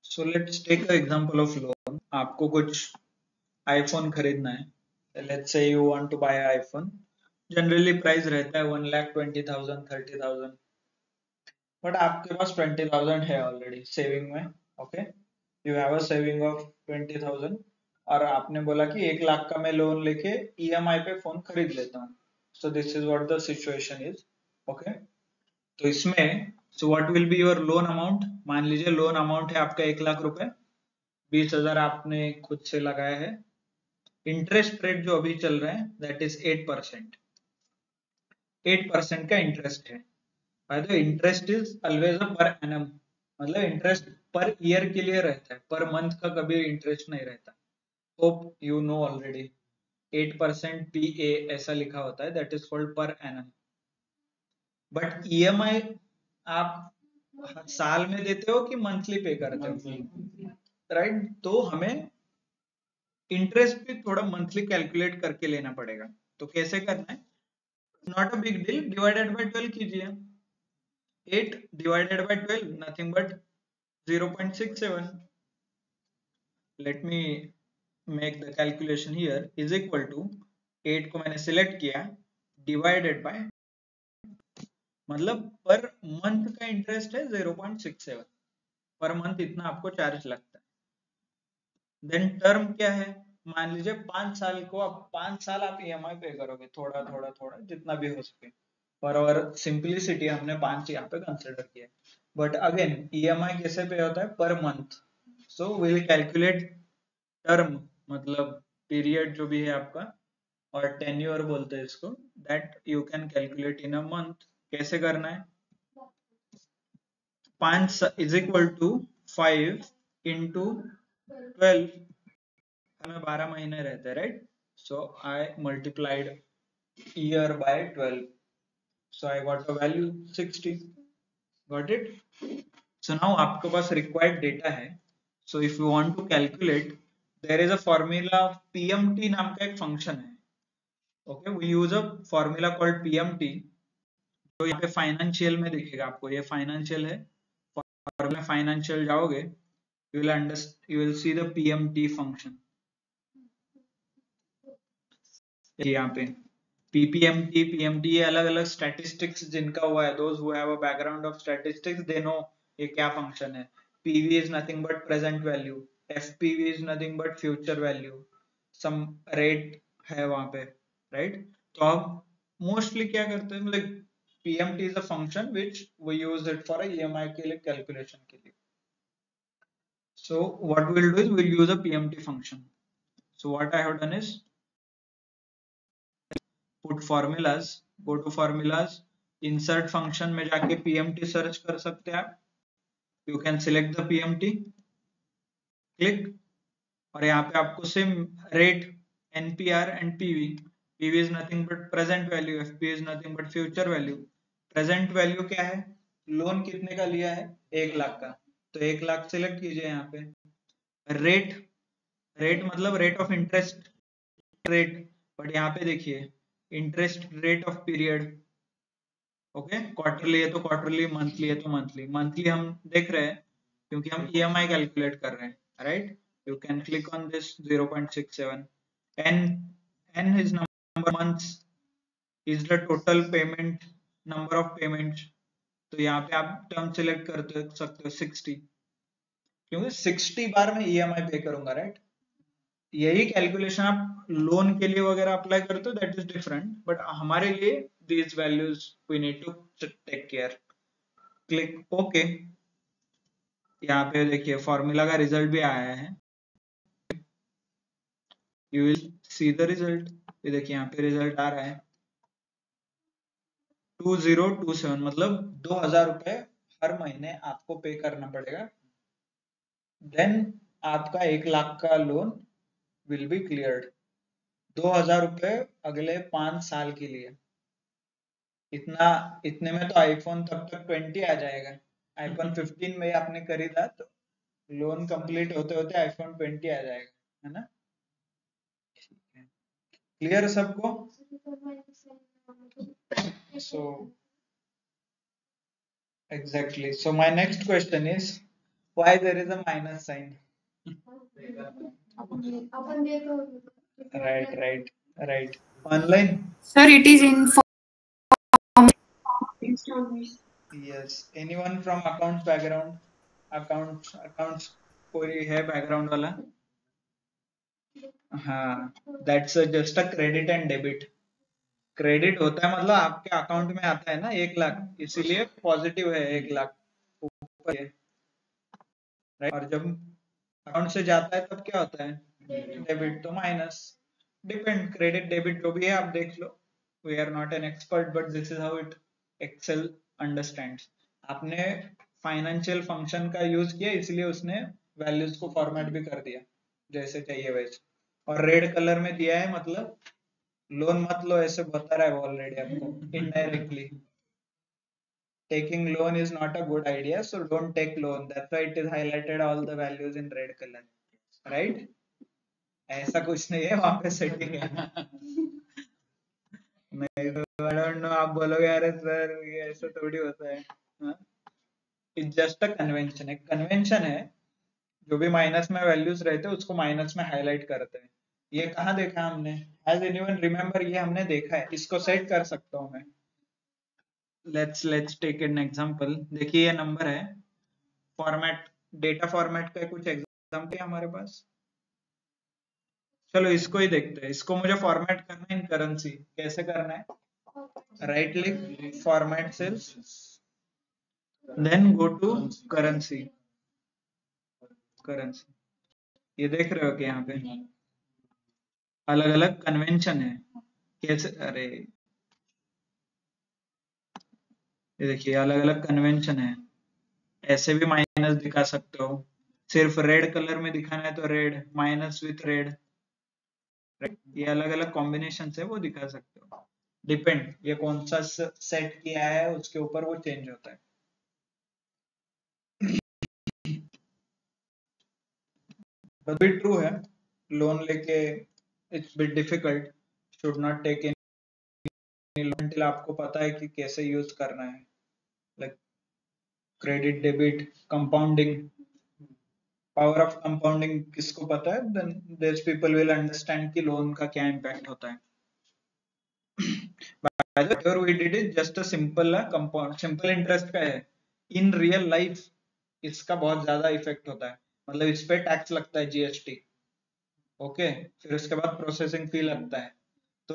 S1: So let's take a example of loan. आपको कुछ आईफोन खरीदना है. Let's say you want to buy iPhone. Generally price रहता है 1,20,000 30,000. बट आपके पास 20,000 है ऑलरेडी सेविंग में. Okay, you have a saving of 20,000 और आपने बोला कि 1 लाख का मैं लोन लेके ईएमआई पे फोन खरीद लेता हूँ. सो this is what the situation is. Okay, तो इसमें so what will be your loan amount. मान लीजिए लोन अमाउंट है आपका 1 लाख रुपए. 20,000 आपने खुद से लगाया है. इंटरेस्ट रेट जो अभी चल रहा है दैट इज 8%. 8% का इंटरेस्ट है. By the interest is always a per annum. मतलब इंटरेस्ट पर ईयर के लिए रहता है, पर मंथ का कभी इंटरेस्ट नहीं रहता. Hope you know already. 8% PA ऐसा लिखा होता है, that is called per annum. But EMI आप साल में देते हो कि मंथली पे करते हो, राइट? तो हमें इंटरेस्ट भी थोड़ा मंथली कैलकुलेट करके लेना पड़ेगा. तो कैसे करना है? Not a big deal. Divided by 12 कीजिए. 8 divided by 12 nothing but 0.67. let me make the calculation here. is equal to 8 को मैंने सिलेक्ट किया, डिवाइडेड बाय, मतलब पर मंथ का इंटरेस्ट है 0.67. पर मंथ इतना आपको चार्ज लगता है. देन टर्म क्या है? मान लीजिए 5 साल को, आप 5 साल आप ईएमआई पे करोगे, थोड़ा थोड़ा थोड़ा जितना भी हो सके. फॉर आवर सिंपलिसिटी हमने 5 यहाँ पे कंसिडर किया. बट अगेन ईएमआई कैसे पे होता है? Per month. So will calculate term, मतलब पीरियड जो भी है आपका, और टेन्योर बोलते हैं इसको, that you can calculate in a month. कैसे करना है? 5 इज इक्वल टू 5 इंटू 12. हमें 12 महीने रहते हैं, right? So I multiplied year by 12. So I got a value 60. Got it? So now आपके पास रिक्वायर्ड डेटा है. So if you want to calculate, there is a formula. PMT नाम का एक फंक्शन है. Okay, we use a formula called PMT. तो यहाँ पे फाइनेंशियल में दिखेगा आपको, ये फाइनेंशियल है. फॉर्मूला फाइनेंशियल जाओगे, you will see the PMT function. यहाँ पे PPMT, PMT ये अलग अलग स्टैटिस्टिक्स जिनका हुआ है, those who have a background of statistics they know ये क्या फंक्शन है. PV is nothing but present value. FPV is nothing but future value. some rate है वहां पे, right? तो आप मोस्टली क्या करते हैं, like PMT is a function which we use it for a EMI के लिए कैलकुलेशन के लिए. So what we'll do is we'll use a PMT function. So what I have done is put formulas, go to formulas, insert function में जाके PMT search कर सकते हैं आप. You can select the PMT, click, और यहाँ पे आपको same rate, NPR and PV. PV is nothing but present value, FP is nothing but future value. Present value क्या है? लोन कितने का लिया है? 1 लाख का. तो 1 लाख सिलेक्ट कीजिए यहाँ पे. रेट, रेट मतलब rate of interest rate. But यहाँ पे देखिए interest rate of period. Okay, quarterly है तो क्वार्टरली, मंथली है तो मंथली. मंथली हम देख रहे हैं क्योंकि हम ईएमआई कैलकुलेट कर रहे हैं, right? You can click on this 0.67. n is number of months, is the total payment, number of payments. तो यहाँ पे आप टर्म सिलेक्ट कर सकते हो 60, क्योंकि 60 बार मैं ईएमआई पे करूंगा, राइट? यही कैलकुलेशन आप लोन के लिए वगैरह अप्लाई करते हो, दैट इज डिफरेंट. बट हमारे लिए these values we need to take care. Click OK. यहाँ पे देखिए फॉर्मूला का रिजल्ट भी आया है, you will see the result. ये देखिए यहाँ पे रिजल्ट आ रहा है 2027, मतलब 2000 रुपए हर महीने आपको पे करना पड़ेगा, देन आपका 1 लाख का लोन विल बी क्लियर्ड। 2000 रुपए अगले 5 साल के लिए। इतने में तो आईफोन तब तक 20 आ जाएगा। आईफोन 15 में आपने खरीदा तो लोन कंप्लीट होते होते आईफोन 20 आ जाएगा, है ना? क्लियर सबको? So exactly. So my next question is why there is a minus sign? Right. Online?
S2: Sir, it is in
S1: Yes. Anyone from accounts background? Accounts कोई है background वाला? हाँ, that's just a credit and debit. Credit होता है मतलब आपके account में आता है ना 1 लाख, इसीलिए पॉजिटिव है 1 लाख ऊपर है, राइट? और जब अकाउंट से जाता है तब क्या होता है? डेबिट, तो माइनस। डिपेंड, क्रेडिट डेबिट जो भी है आप देख लो, we are not an expert but this is how it Excel understands. आपने फाइनेंशियल फंक्शन का यूज किया इसलिए उसने वैल्यूज को फॉर्मेट भी कर दिया जैसे चाहिए वैसे। और रेड कलर में दिया है मतलब लोन मत लो, ऐसे बता रहा है ऑलरेडी आपको indirectly. Taking loan is not a good idea, so don't take loan. That's why it is highlighted all the values in red color, right? ऐसा कुछ नहीं है वहां पे सेटिंग है। नहीं तो आई डोंट नो, आप बोलोगे अरे सर ये ऐसा थोड़ी होता है। इट्स जस्ट अ कन्वेंशन, एक कन्वेंशन है। जो भी माइनस में वैल्यूज रहते हैं उसको माइनस में हाईलाइट करते हैं। ये कहाँ देखा हमने? Has anyone remember? ये हमने देखा है, इसको सेट कर सकता हूँ मैं। Let's take an example. देखिए ये नंबर है, फॉर्मेट, डेटा फॉर्मेट का कुछ एग्जांपल है हमारे पास। चलो इसको ही देखते हैं। इसको मुझे फॉर्मेट करना है इन करेंसी। कैसे करना है? Right click, format cells, then go to currency. ये देख रहे हो कि यहाँ पे अलग अलग कन्वेंशन है। कैसे? अरे ये देखिए अलग अलग कन्वेंशन है। ऐसे भी माइनस दिखा सकते हो, सिर्फ रेड कलर में दिखाना है तो रेड, माइनस विथ रेड, ये अलग अलग कॉम्बिनेशन है वो दिखा सकते हो। डिपेंड ये कौन सा सेट किया है उसके ऊपर वो चेंज होता है। बट भी ट्रू है, लोन लेके it's bit difficult, should not take any loan until आपको पता है कि कैसे यूज करना है, like credit debit compounding. Power of compounding किसको पता है? Then this people will understand कि लोन का क्या इम्पैक्ट होता है। Whatever we did is just a simple compound, simple interest का है। इन रियल लाइफ इसका बहुत ज्यादा इफेक्ट होता है, मतलब इस पे टैक्स लगता है जीएसटी, ओके, फिर उसके बाद प्रोसेसिंग फी लगता है। तो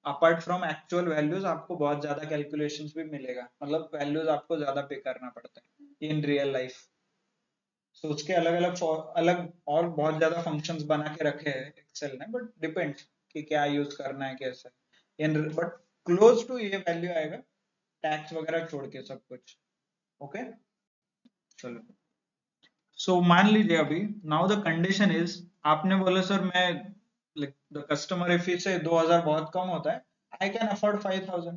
S1: अपार्ट फ्रॉम एक्चुअल वैल्यूज आपको बहुत ज्यादा कैलकुलेशंस भी मिलेगा, मतलब वैल्यूज आपको ज्यादा पे करना पड़ता है इन रियल लाइफ। तो उसके अलग अलग और बहुत ज्यादा फंक्शंस बना के रखे हैं एक्सेल ने, बट डिपेंड्स कि क्या यूज करना है कैसे। बट क्लोज टू ये वैल्यू आएगा, टैक्स वगैरह छोड़ के सब कुछ, ओके। चलो सो मान लीजिए अभी नाउ द कंडीशन इज, आपने बोला सर मैं द कस्टमर इफ से 2000 बहुत कम होता है, आई कैन अफोर्ड 5000,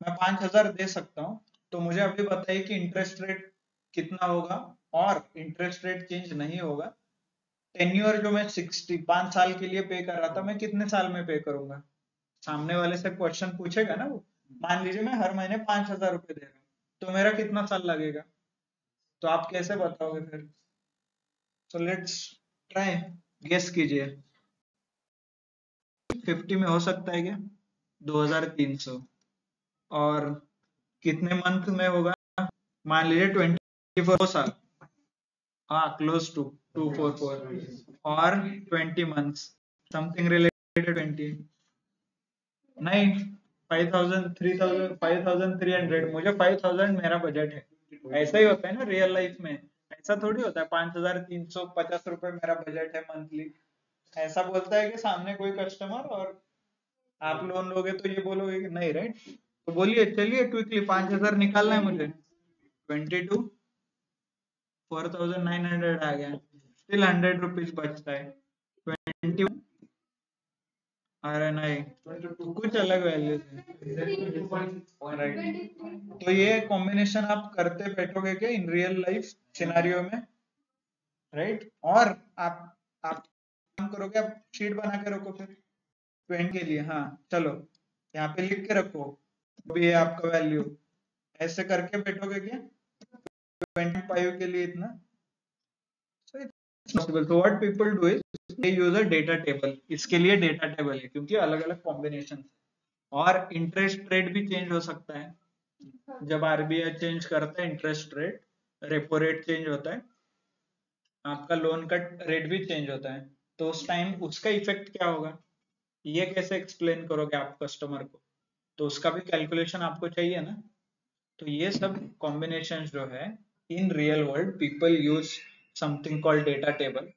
S1: मैं 5000 दे सकता हूँ। तो मुझे अभी बताइए कि इंटरेस्ट रेट कितना होगा, और इंटरेस्ट रेट चेंज नहीं होगा। टेन्योर जो मैं 5 साल के लिए पे कर रहा था, मैं कितने साल में पे करूंगा? सामने वाले से क्वेश्चन पूछेगा ना वो। मान लीजिए मैं हर महीने 5000 रुपए दे रहा हूँ, तो मेरा कितना साल लगेगा? तो आप कैसे बताओगे फिर? सो लेट्स ट्राई, गेस कीजिए। 50 में हो सकता है क्या? 2300। और कितने मंथ में होगा? मान लीजिए 24 साल, हाँ क्लोज टू 244, और 20 मंथ्स, समथिंग रिलेटेड 20, नहीं 5000, 3000, 5300, मुझे 5000 मेरा बजट है। ऐसा ही होता है ना रियल लाइफ में, ऐसा थोड़ी होता है 5,350 रुपए मेरा बजट है मंथली, ऐसा बोलता है कि सामने कोई कस्टमर, और आप लोन लोगे तो ये बोलोगे कि नहीं, राइट? तो बोलिए, चलिए क्विकली 5,000 निकालना है मुझे। 22 4,900 आ गया, स्टिल 100 रुपीज बचता है। 21, अरे नहीं, कुछ अलग वैल्यू है, राइट? तो ये कॉम्बिनेशन आप करते बैठोगे क्या इन रियल लाइफ सिनेरियो में, राइट? और आप काम करोगे, आप शीट बना के रखो फिर 20 के लिए, हाँ चलो यहाँ पे लिख के रखो भी है आपका वैल्यू, ऐसे करके बैठोगे क्या 25 के लिए इतना? So it's possible. So what people do is they use a data table. इसके लिए डेटा टेबल है क्योंकि अलग अलग कॉम्बिनेशन, और इंटरेस्ट रेट भी चेंज हो सकता है। जब आरबीआई चेंज करता है interest rate, repo rate change होता है, आपका लोन का रेट भी चेंज होता है, तो उस टाइम उसका इफेक्ट क्या होगा, ये कैसे एक्सप्लेन करोगे आप कस्टमर को? तो उसका भी कैलकुलेशन आपको चाहिए ना। तो ये सब कॉम्बिनेशन जो है in real world people use something called data table.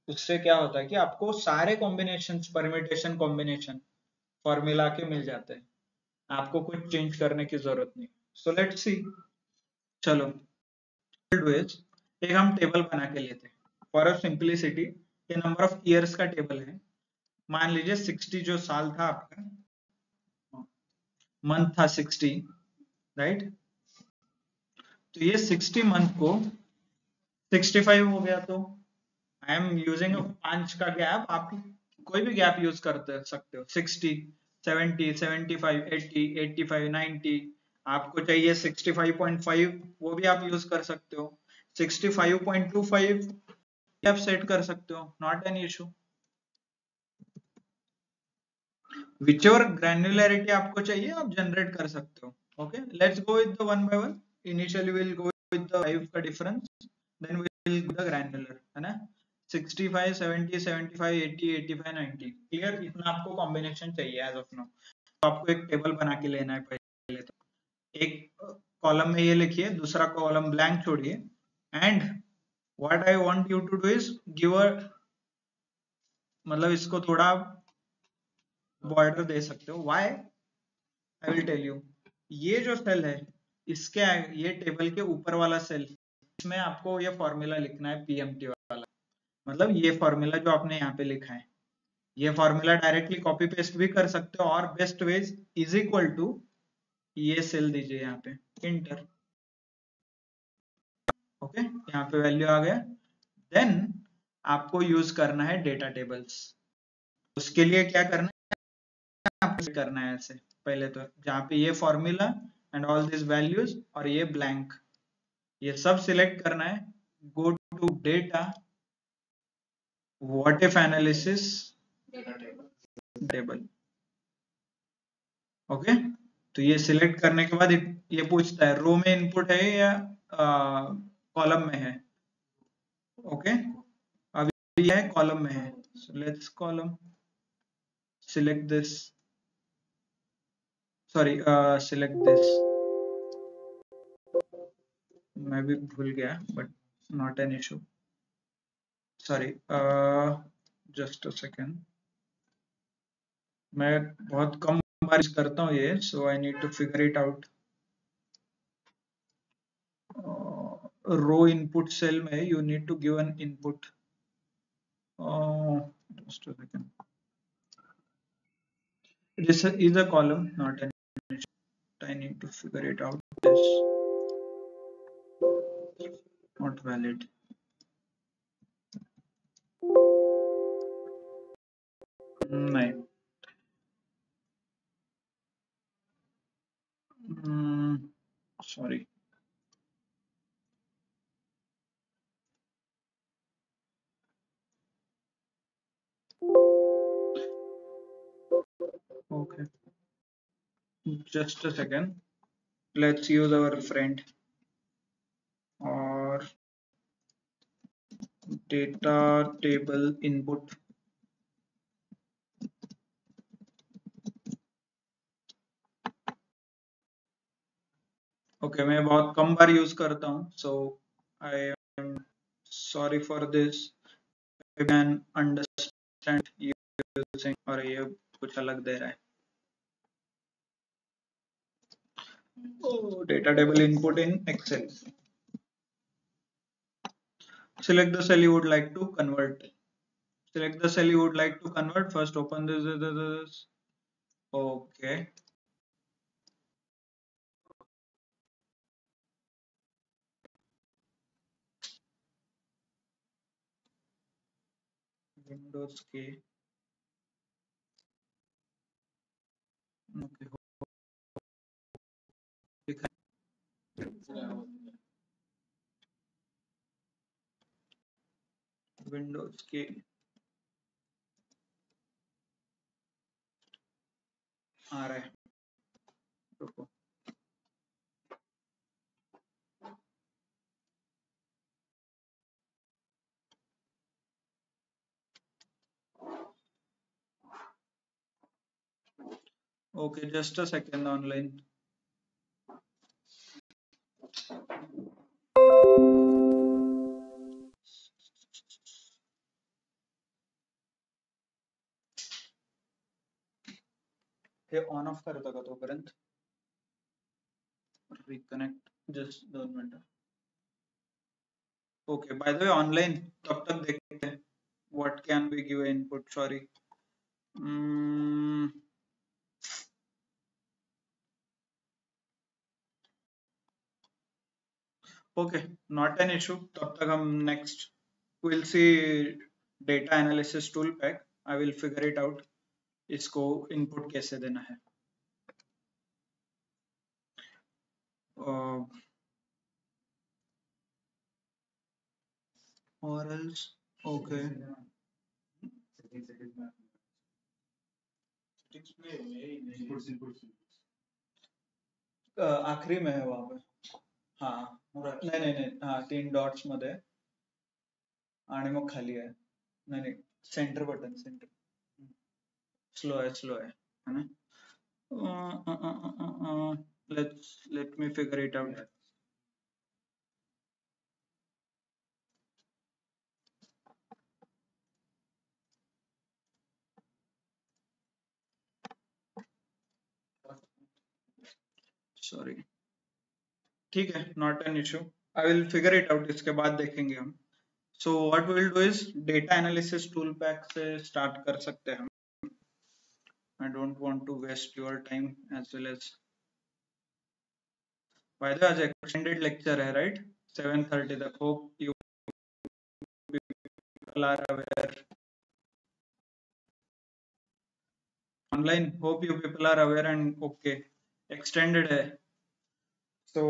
S1: उससे क्या होता है कि आपको सारे कॉम्बिनेशन, परम्यूटेशन कॉम्बिनेशन फॉर्मूला के मिल जाते हैं, आपको कुछ चेंज करने की जरूरत नहीं। सो लेट्स सी, चलो एक हम टेबल बना के लेते हैं फॉर अ सिंपलिसिटी। ये नंबर ऑफ ईयर्स का टेबल है। मान लीजिए 60 जो साल था आपका, मंथ था 60, राइट? तो ये 60 मंथ को 65 हो गया, तो आई एम यूजिंग 5 का गैप, आप कोई भी गैप यूज कर सकते हो, 60, 70, 75, 80, 85, 90, आपको चाहिए 65.5 वो भी आप यूज कर सकते हो, 65.25 आप सेट कर सकते हो, not an issue. Whichever granularity आपको चाहिए आप जनरेट कर सकते हो। Okay, let's go with the one by one. Initially will go with the 5 का difference, then will go the granular, है ना? 65, 70, 75, 80, 85, 90, क्लियर? इतना आपको कॉम्बिनेशन चाहिए एज ऑफ नाउ। तो आपको एक टेबल बना के लेना है पहले। तो एक कॉलम में ये लिखिए, दूसरा कॉलम ब्लैंक छोड़िए, and what I want you to do is give a, मतलब इसको थोड़ा बॉर्डर दे सकते हो। Why? I will tell you. ये जो सेल है, इसके ये टेबल के ऊपर वाला सेल, इसमें आपको ये फॉर्मूला लिखना है पीएमटी वाला, मतलब ये फॉर्मूला जो आपने यहाँ पे लिखा है, ये फॉर्मूला डायरेक्टली कॉपी पेस्ट भी कर सकते हो, और best ways is equal to ये सेल दीजिए यहाँ पे, इंटर। ओके, यहाँ पे वैल्यू आ गया। देन आपको यूज करना है डेटा टेबल्स। उसके लिए क्या करना है, आपको करना है ऐसे, पहले तो जहाँ पे ये formula and all this values और ये ब्लैंक, ये सब सिलेक्ट करना है। Go to data, what if analysis table. Okay, तो ये सिलेक्ट करने के बाद ये पूछता है रो में इनपुट है या कॉलम में है। ओके, अभी ये कॉलम में है, so let's column, select this, sorry select this, मैं भी भूल गया but not an issue, sorry, just a second, मैं बहुत कम बार यूज करता हूँ ये, so I need to figure it out. Row input cell में you need to give an input, just a second, this is a column, not an issue. I need to figure it out. This not valid. नहीं, sorry. Okay, just a second. Let's use our friend or data table input. Okay, मैं बहुत कम बार use करता हूँ, so I am sorry for this. I can understand you using और ये कुछ अलग दे रहा है. Oh, data table input in Excel. Select the cell you would like to convert. Select the cell you would like to convert. First open this. Okay. Windows key. Okay. Windows key. आ रहा है. रुको. Okay, just a second online. हे on off करता का तोपर्यंत. Reconnect. Just 2 minute. Okay, by the way online तब तक देखते हैं. What can we give input? Sorry. Okay, not an issue. तब तक हम next we'll see data analysis tool pack. I will figure it out. इसको input कैसे देना है. Or else okay. आखरी में है वहाँ पे. हाँ नाही हाँ 3 डॉट्स मध्ये आणि मग खाली आहे. नाही सेंटर बटन सेंटर. स्लो आहे है ना. let me figure it out. Sorry. ठीक है, not an issue. I will figure it out. इसके बाद देखेंगे हम. So what we will do is data analysis tool pack से start कर सकते हैं हम. I don't want to waste your time as well as. By the way, आज extended lecture है, right? 7:30 तक. Hope you people are aware. Online. Hope you people are aware and okay. Extended है. So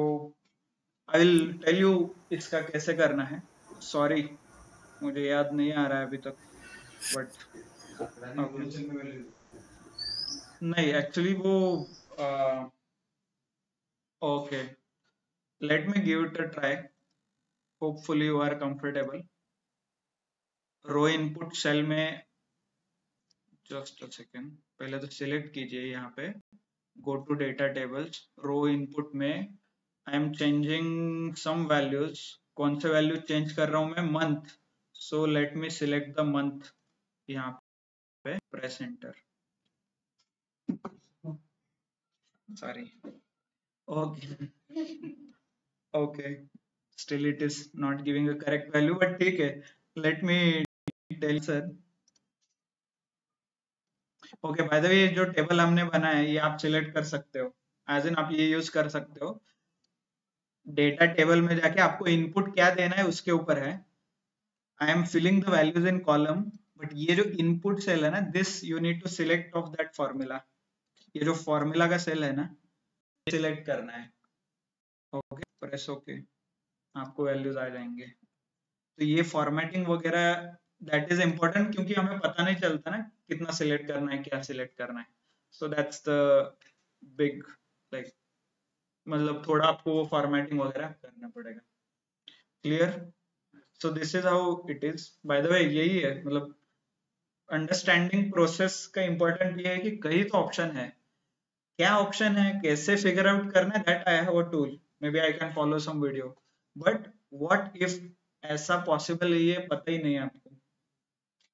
S1: I will tell you इसका कैसे करना है. Sorry, मुझे याद नहीं आ रहा है अभी तक. But नहीं actually वो okay. Let me give it a try. Hopefully you are comfortable. Row input cell में just a second. पहले तो select कीजिए यहाँ पे. Go to data tables. Row input में I am changing some values. कौन से value change कर रहा हूँ मैं? Month. So let me select the month. यहाँ पे press enter. Sorry. Okay. Okay. Still it is not giving a correct value, but ठीक है. Let me tell you sir. Okay, by the way जो table हमने बनाया है ये आप सिलेक्ट कर सकते हो. As in आप ये यूज कर सकते हो. डेटा टेबल में जाके आपको इनपुट क्या देना है उसके ऊपर है. I am filling the values in column, but ये जो इनपुट सेल है ना, this you need to select of that formula. ये जो फॉर्मूला का सेल है ना, सिलेक्ट करना है. Okay, press okay. आपको वैल्यूज आ जाएंगे. तो ये फॉर्मेटिंग वगैरह दैट इज इम्पोर्टेंट क्योंकि हमें पता नहीं चलता ना कितना सिलेक्ट करना है, क्या सिलेक्ट करना है. So that's the big like मतलब थोड़ा आपको वो फॉर्मेटिंग वगैरह करना पड़ेगा. Clear. So this is how it is. Bye the वे यही है मतलब अंडरस्टैंडिंग प्रोसेस का इम्पोर्टेंट ये है कि कई तो ऑप्शन है, क्या ऑप्शन है, कैसे फिगर आउट करना है, that I have a tool. Maybe I can follow some video. But what if ऐसा पॉसिबल है, ये पता ही नहीं है आपको,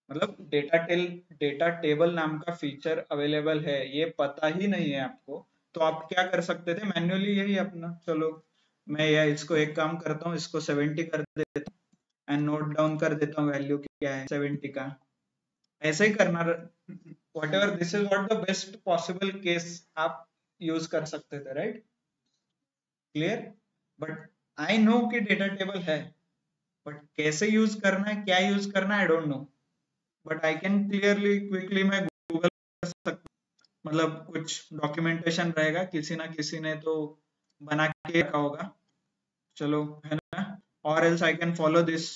S1: मतलब डेटा टेबल नाम का फीचर अवेलेबल है ये पता ही नहीं है आपको, तो आप क्या कर सकते थे मैन्युअली, यही अपना, चलो मैं या इसको एक काम करता हूँ, इसको 70 कर देता हूँ एंड नोट डाउन कर देता हूँ वैल्यू क्या है 70 का, ऐसे ही करना, what ever, this is what the best possible case आप यूज कर सकते थे, right, clear, but I know कि डेटा टेबल है, बट कैसे यूज करना है, क्या यूज करना है, I don't know, but I can clearly quickly मैं गूगल कर सकता, मतलब कुछ डॉक्यूमेंटेशन रहेगा, किसी ना किसी ने तो बना के रखा होगा, चलो है ना, और else I can follow this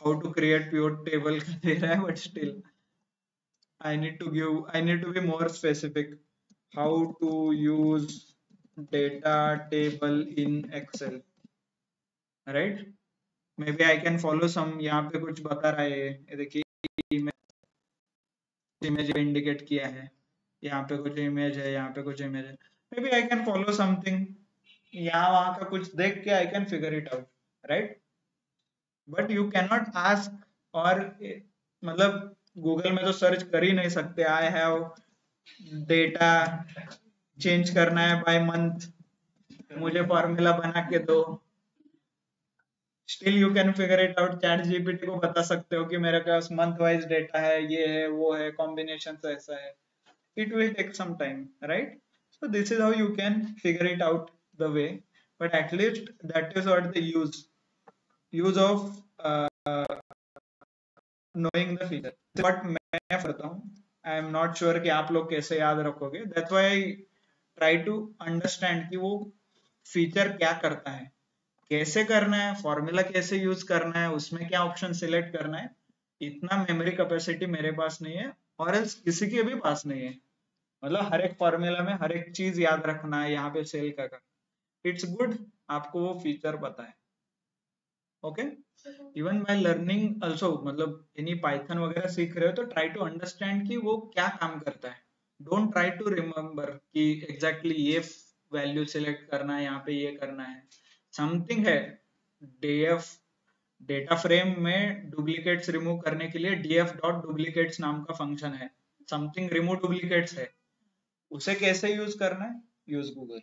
S1: how to create pure table का दे रहा है, but still I need to be more specific. How to use data table in Excel, right? Maybe I can follow some, यहाँ पे कुछ बता रहा है, ये देखिए इमेज इंडिकेट किया है, यहाँ पे कुछ इमेज है, यहाँ पे कुछ इमेज है, maybe I can follow something, यहाँ वहाँ का कुछ देख के I can figure it out, right? But you cannot ask, और मतलब गूगल में तो सर्च कर ही नहीं सकते, I have डेटा चेंज करना है बाय मंथ, मुझे फॉर्मूला बना के दो, still you can figure it out, chat GPT को बता सकते हो कि मेरे पास मंथ वाइज डेटा है, ये है वो है, कॉम्बिनेशन ऐसा है, it will take some time, right? So this is how you can figure it out the way, but at least that is what the use of knowing the feature, but मैं करता हूँ, I am not sure कि आप लोग कैसे याद रखोगे, that's why I try to understand कि वो फीचर क्या करता है, कैसे करना है, फॉर्मूला कैसे यूज करना है, उसमें क्या ऑप्शन सिलेक्ट करना है, इतना मेमोरी कैपेसिटी मेरे पास नहीं है, और एल्स किसी के भी पास नहीं है, मतलब हर एक फॉर्मूला में हर एक चीज याद रखना है, यहाँ पे सेल का करना, इट्स गुड आपको वो फीचर पता है, okay, even by learning also, मतलब एनी पाइथन वगैरह सीख रहे हो तो ट्राई टू अंडरस्टैंड कि वो क्या काम करता है, डोंट ट्राई टू रिमेम्बर कि एग्जैक्टली ये वैल्यू सिलेक्ट करना है, यहाँ पे ये करना है, समथिंग है, df डेटा फ्रेम में डुप्लीकेट्स रिमूव करने के लिए df डॉट डुप्लीकेट्स नाम का फंक्शन है, समथिंग रिमूव डुप्लीकेट्स है, उसे कैसे यूज करना है, यूज गूगल,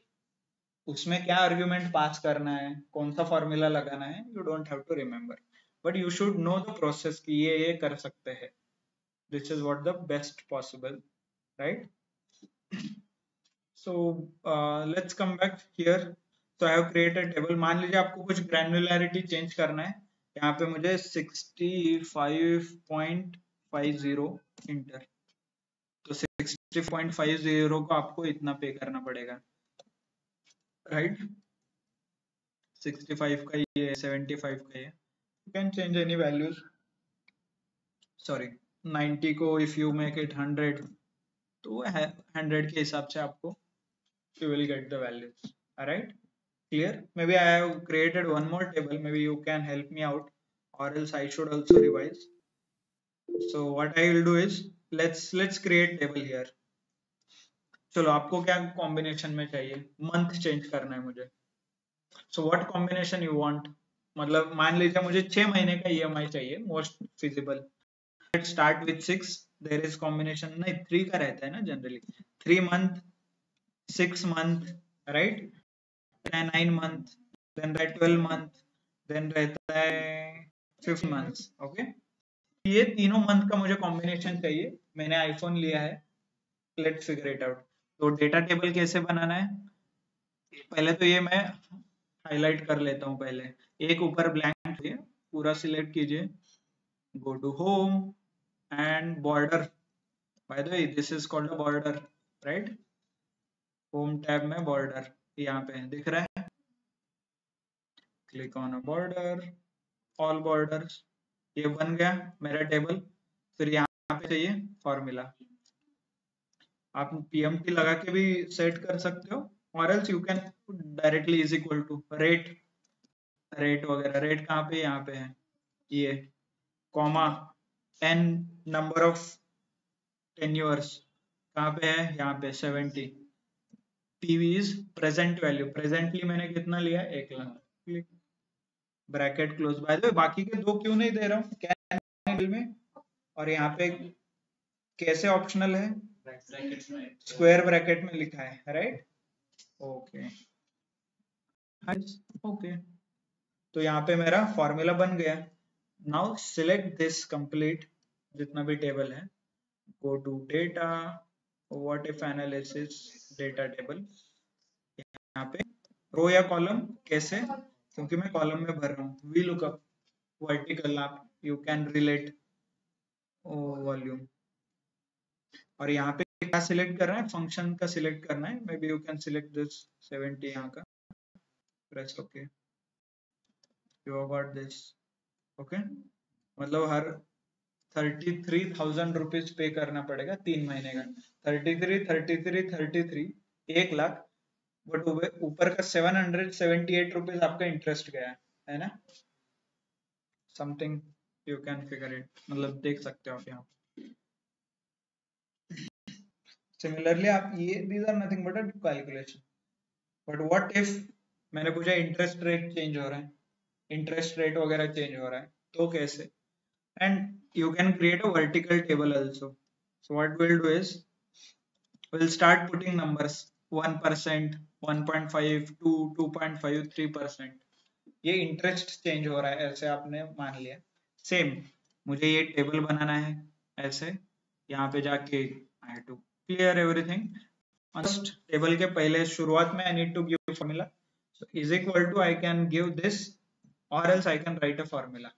S1: उसमें क्या आर्ग्यूमेंट पास करना है, कौन सा फॉर्मूला लगाना है, you don't have to remember, but you should know the process कि ये कर सकते हैं, this is what the best possible, right? So let's come back here, so I have created table, मान लीजिए आपको कुछ granularity चेंज करना है, यहाँ पे मुझे 65.50 इंटर, तो 60.50 को आपको इतना पे करना पड़ेगा, राइट? 65 का ये, 75 का ये, you can change any values, sorry 90 को if you make it 100, तो 100 के हिसाब से आपको you will get the values, alright? Clear? Maybe I have created one more table, maybe you can help me out, or else I should also revise. So what I will do is, let's create table here. चलो आपको क्या combination में चाहिए, month change करना है मुझे, so what combination you want, मतलब मान लीजिए मुझे 6 महीने का EMI चाहिए, most feasible, let's start with 6, there is combination, नहीं 3 का रहता है ना generally, 3 month, 6 month, right, 9 month, then रहता है 12 month, then रहता है 5 months, okay? ये तीनों मंथ का मुझे कॉम्बिनेशन चाहिए, मैंने आईफोन लिया है, लेट्स फिगर इट आउट, तो डेटा टेबल कैसे बनाना है, पहले तो ये मैं हाईलाइट कर लेता हूँ, पहले एक ऊपर ब्लैंक पूरा सिलेक्ट कीजिए, go to home and border, by the way this is called a border, right, home tab में बॉर्डर यहाँ पे दिख रहा है, click on a border, all borders, ये बन गया मेरा टेबल, फिर यहाँ पे चाहिए फॉर्मूला, आप pmt लगा के भी सेट कर सकते हो, और else you can directly is equal to rate वगैरह, रेट कहाँ पे, यहाँ पे है ये, कॉमा 10 नंबर ऑफ टेन्योर्स कहाँ पे है, यहाँ पे 70, PV is present value, presently मैंने कितना लिया, 1 lakh, bracket close. Bye the वे बाकी के दो क्यों नहीं दे रहा हूँ कैन में, और यहाँ पे कैसे ऑप्शनल है, स्क्वायर ब्रैकेट में लिखा है, राइट? ओके ओके, तो यहाँ पे मेरा फॉर्मूला बन गया। नाउ सिलेक्ट दिस कंप्लीट, जितना भी टेबल है, go to data, what if analysis, data table, यहाँ पे रो या कॉलम, कैसे, क्योंकि मैं कॉलम में भर रहा हूँ, वी लुकअप वर्टिकल, आप यू कैन रिलेट वॉल्यूम, और यहाँ पे क्या सिलेक्ट करना है, फंक्शन का सिलेक्ट करना है, may be you can select this 70 यहाँ का, press okay, you got this, okay, मतलब हर 33,000 रुपीज पे करना पड़ेगा 3 महीने का, 33 1 लाख, बट ऊपर का 778 रुपीज आपका इंटरेस्ट गया है ना, something you can figure it, मतलब देख सकते हो आप यहाँ। सिमिलरली आप ये, these are nothing but a calculation, but what if मैंने पूछा इंटरेस्ट रेट चेंज हो रहा है, इंटरेस्ट रेट वगैरह चेंज हो रहा है, तो कैसे, and you can create a vertical table also. So what we'll do is we'll start putting numbers 1%, 1.5, 2, 2.5, 3%, ये इंटरेस्ट चेंज हो रहा है ऐसे आपने मान लिया। सेम मुझे ये टेबल बनाना है ऐसे, यहाँ पे जाके I have to clear everything, first table के पहले शुरुआत में I need to give formula, so is equal to I can give this और else I can write a formula,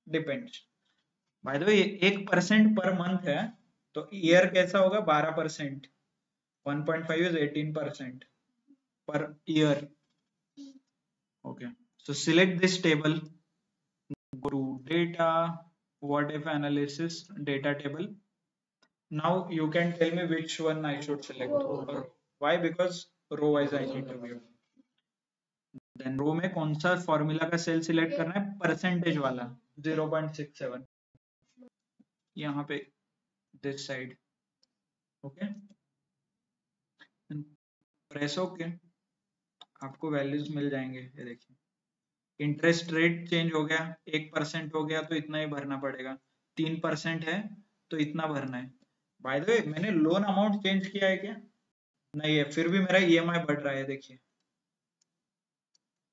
S1: depends. By the way 1% पर मंथ है, तो year कैसा होगा, 12%, 1.5 is 18% per year, okay, so select this table, go to data, what if analysis, data table, now you can tell me which one I should select, or why, because row wise I need to view, then row में कौन सा formula का cell select करना है, percentage वाला 0.67, यहाँ पे this side, okay, press okay, आपको वैल्यूज मिल जाएंगे, ये देखिए इंटरेस्ट रेट चेंज हो गया, 1% हो गया तो इतना ही भरना पड़ेगा, 3% है तो इतना भरना है। बाय द वे मैंने लोन अमाउंट चेंज किया है क्या, नहीं है, फिर भी मेरा ईएमआई बढ़ रहा है, देखिए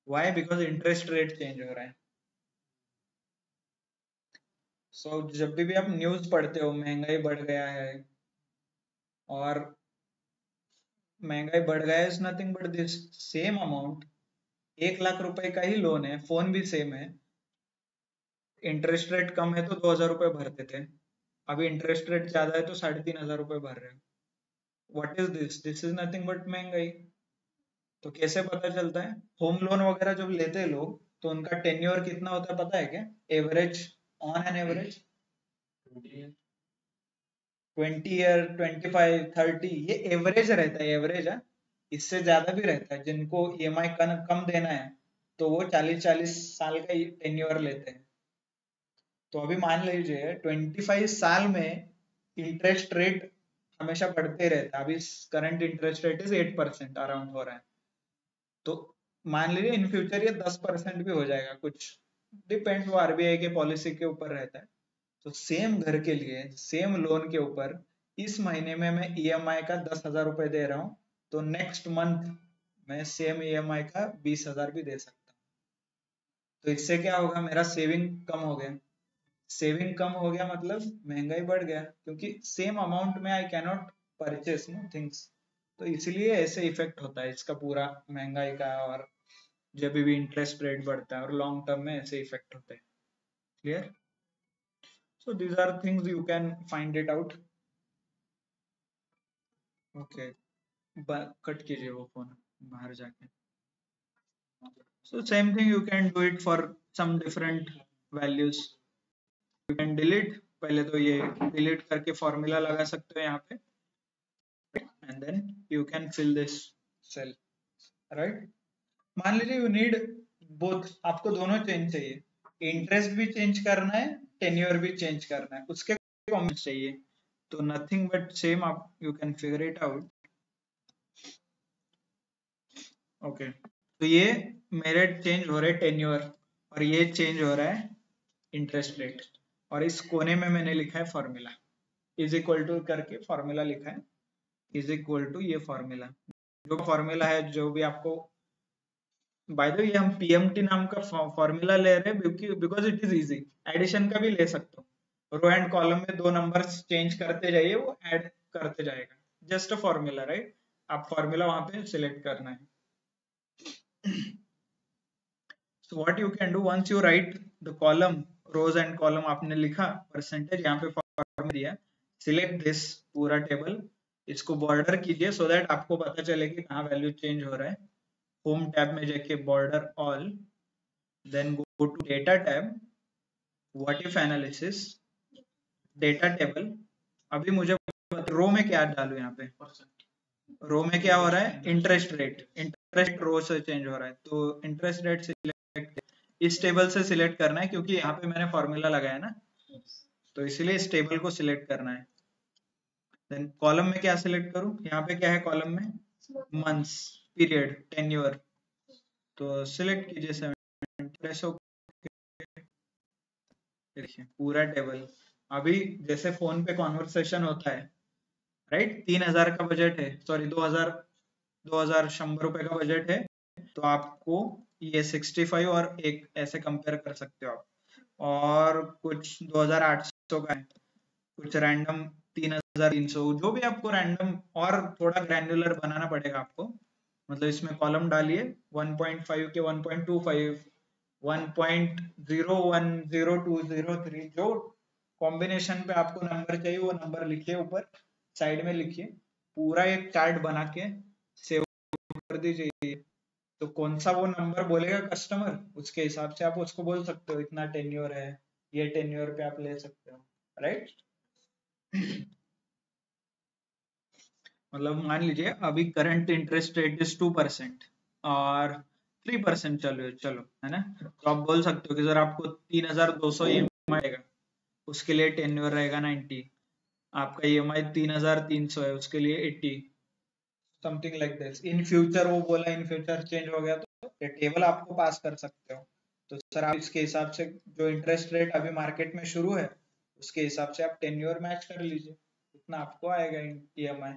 S1: why, because interest rate change हो रहा है। सो जब भी आप न्यूज पढ़ते हो महंगाई बढ़ गया है, और महंगाई बढ़ गया is nothing but this same amount, 1 lakh रुपए का ही लोन है, फोन भी सेम है, इंटरेस्ट रेट कम है तो 2,000 रुपए भरते थे, अभी इंटरेस्ट रेट ज्यादा है तो 3,500 रुपए भर रहे हैं, what is this, this is nothing but महंगाई। तो कैसे पता चलता है, होम लोन वगैरह जब लेते हैं लोग तो उनका टेन्योर कितना होता है पता है क्या, average, on an average 20 year, 25, 30, ये एवरेज रहता है, एवरेज है, इससे ज्यादा भी रहता है, जिनको ईएमआई कम देना है तो वो 40-40 साल का टेन्योर लेते हैं। तो अभी मान लीजिए 25 साल में इंटरेस्ट रेट हमेशा बढ़ते रहता है, अभी current interest rate is 8% around हो रहा है, तो मान लीजिए इन फ्यूचर ये 10% भी हो जाएगा, कुछ डिपेंड, वो आरबीआई के पॉलिसी के ऊपर रहता है। तो सेम घर के लिए, सेम लोन के ऊपर, इस महीने में मैं ईएमआई का 10,000 रुपए दे रहा हूँ, तो नेक्स्ट मंथ मैं सेम ईएमआई का 20,000 भी दे सकता हूँ। तो इससे क्या होगा, मेरा सेविंग कम हो गया, सेविंग कम हो गया मतलब महंगाई बढ़ गया, क्योंकि सेम अमाउंट में I cannot purchase know things, तो इसलिए ऐसे इफेक्ट होता है इसका पूरा महंगाई का, और जब भी इंटरेस्ट रेट बढ़ता है और लॉन्ग टर्म में ऐसे इफेक्ट होते हैं। Clear? So these are things you can find it out. Okay, cut कीजिए वो फोन बाहर जाके। So same thing you can do it for some different values. You can delete, पहले तो ये delete करके फॉर्मूला लगा सकते हो यहाँ पे, and then you can fill this cell, right? मान लीजिए you need both, आपको दोनों चेंज चाहिए, इंटरेस्ट भी चेंज करना है, टेन्योर भी चेंज करना है, उसके कॉमेंट्स चाहिए, तो नथिंग बट सेम, आप you can figure it out. Okay, तो ये मेरे चेंज हो रहे टेन्योर, और ये चेंज हो रहा है इंटरेस्ट रेट, और इस कोने में मैंने लिखा है फॉर्मूला, इज इक्वल टू करके फॉर्मूला लिखा है, इज इक्वल टू ये फॉर्मूला, जो फॉर्मूला है जो भी आपको, बाय द वे हम पीएमटी नाम का फॉर्मूला ले रहे हैं because it is easy, addition का भी ले सकते हो, रो एंड कॉलम में दो नंबर्स चेंज करते जाइए, वो ऐड करते जाएगा, जस्ट अ फॉर्मूला, राइट। आप फॉर्मूला वहां पे सिलेक्ट करना है। So what you can do, once you write the column, rows and column आपने लिखा, परसेंटेज यहाँ पे फॉर्मूला दिया, सिलेक्ट दिस पूरा टेबल, इसको बॉर्डर कीजिए सो दैट आपको पता चले कि कहाँ वैल्यू चेंज हो रहा है। होम टैब में जाके border all, then go to data tab, what if analysis, data table. अभी मुझे रो में क्या डालू, यहाँ पे रो में क्या हो रहा है, इंटरेस्ट रेट, इंटरेस्ट रो से चेंज हो रहा है, तो इंटरेस्ट रेट सिलेक्ट इस टेबल से सिलेक्ट करना है, क्योंकि यहाँ पे मैंने फॉर्मूला लगाया ना, तो इसीलिए इस टेबल को सिलेक्ट करना है। देन कॉलम में क्या सिलेक्ट करूं, यहाँ पे क्या है कॉलम में, मंथ्स, पीरियड, टेन्योर, तो सिलेक्ट कीजिए 70, देखिए पूरा टेबल। अभी जैसे फोन पे कॉन्वर्सेशन होता है, राइट, 3000 का बजट है, सॉरी 2100 रुपए का बजट है, तो आपको ये 65 और एक ऐसे कंपेयर कर सकते हो आप, और कुछ 2800 का है, कुछ रैंडम 3300, जो भी आपको रैंडम और थोड़ा ग्रैन्युलर बनाना पड़ेगा आपको, मतलब इसमें कॉलम डालिए 1.5 के 1.25, 1.010203, जो कॉम्बिनेशन पे आपको नंबर चाहिए वो नंबर लिखिए, ऊपर साइड में लिखिए, पूरा एक चार्ट बना के सेव कर दीजिए। तो कौन सा वो नंबर बोलेगा कस्टमर, उसके हिसाब से आप उसको बोल सकते हो इतना टेन्योर है, ये टेन्योर पे आप ले सकते हो, राइट। मतलब मान लीजिए अभी करंट इंटरेस्ट रेट इज 2% और 3% चलो है ना, तो आप बोल सकते हो कि सर आपको 3200 ईएमआई आएगा, उसके लिए टेन्योर रहेगा 90, आपका ईएमआई 3300 है, उसके लिए 80, something like this. In future वो बोला, इन फ्यूचर चेंज हो गया तो ये टेबल आपको पास कर सकते हो। तो सर आप इसके हिसाब से जो इंटरेस्ट रेट अभी मार्केट में शुरू है उसके हिसाब से आप टेन्योर मैच कर लीजिए, इतना आपको आएगा EMI.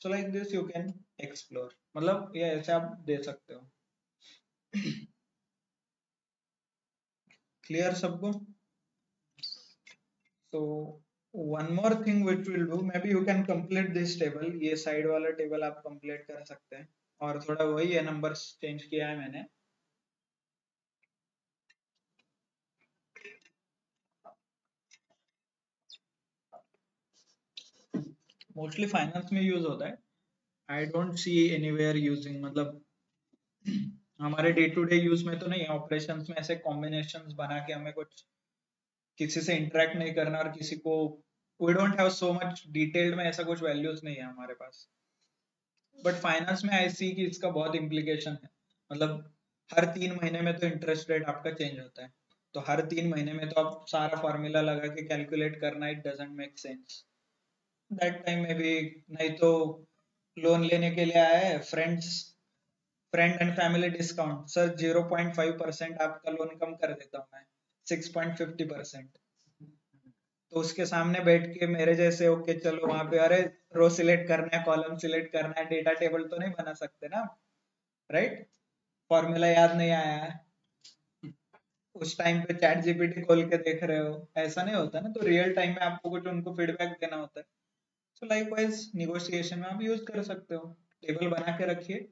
S1: So like this you can explore, मतलब ये ऐसे आप दे सकते हो। क्लियर सबको? So one more thing which we'll do, maybe you can complete this table, ये साइड वाला टेबल आप कंप्लीट कर सकते हैं, और थोड़ा वही है, नंबर्स चेंज किया है मैंने। मोस्टली फाइनेंस में यूज होता है, I don't see anywhere using, मतलब हमारे डे टू डे यूज में तो नहीं है, ऑपरेशंस में ऐसे कॉम्बिनेशंस बना के हमें कुछ किसी से इंटरेक्ट नहीं करना, और किसी को we don't have so much detailed में ऐसा कुछ वैल्यूज नहीं है हमारे पास। बट फाइनेंस में आई सी कि इसका बहुत इम्प्लीकेशन है, मतलब हर 3 महीने में तो इंटरेस्ट रेट आपका चेंज होता है, तो हर 3 महीने में तो आप सारा फॉर्मूला लगा के कैलकुलेट करना, it doesn't make sense that time में भी। नहीं तो लोन लेने के लिए आया है, friend and family discount, sir 0.5% आपका लोन कम कर देता हूँ मैं, 6.50%, तो उसके सामने बैठ के मेरे जैसे ओके चलो वहां पे, अरे रो सिलेक्ट करना है, कॉलम सिलेक्ट करना है, डेटा टेबल तो नहीं बना सकते ना, राइट। फॉर्मूला याद नहीं आया है, उस टाइम पे चैट जीपीटी खोल के देख रहे हो, ऐसा नहीं होता ना, तो रियल टाइम में आपको कुछ उनको फीडबैक देना होता है। सो लाइकवाइज निगोशिएशन में आप यूज कर सकते हो, टेबल बना के रखिए,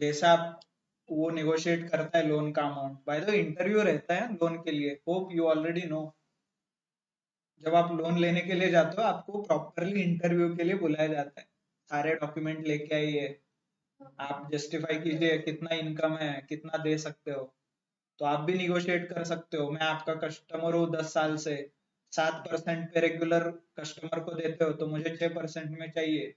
S1: जैसा आप वो निगोशिएट करता है लोन का amount. Bye the way interview रहता है लोन के लिए, होप यू ऑलरेडी नो, जब आप लोन लेने के लिए जाते हो आपको प्रॉपरली इंटरव्यू के लिए बुलाया जाता है, सारे डॉक्यूमेंट लेके आइए, आप जस्टिफाई कीजिए कितना इनकम है, कितना दे सकते हो, तो आप भी निगोशिएट कर सकते हो। मैं आपका कस्टमर हूँ 10 साल से, 7% पे रेगुलर कस्टमर को देते हो, तो मुझे 6% में चाहिए।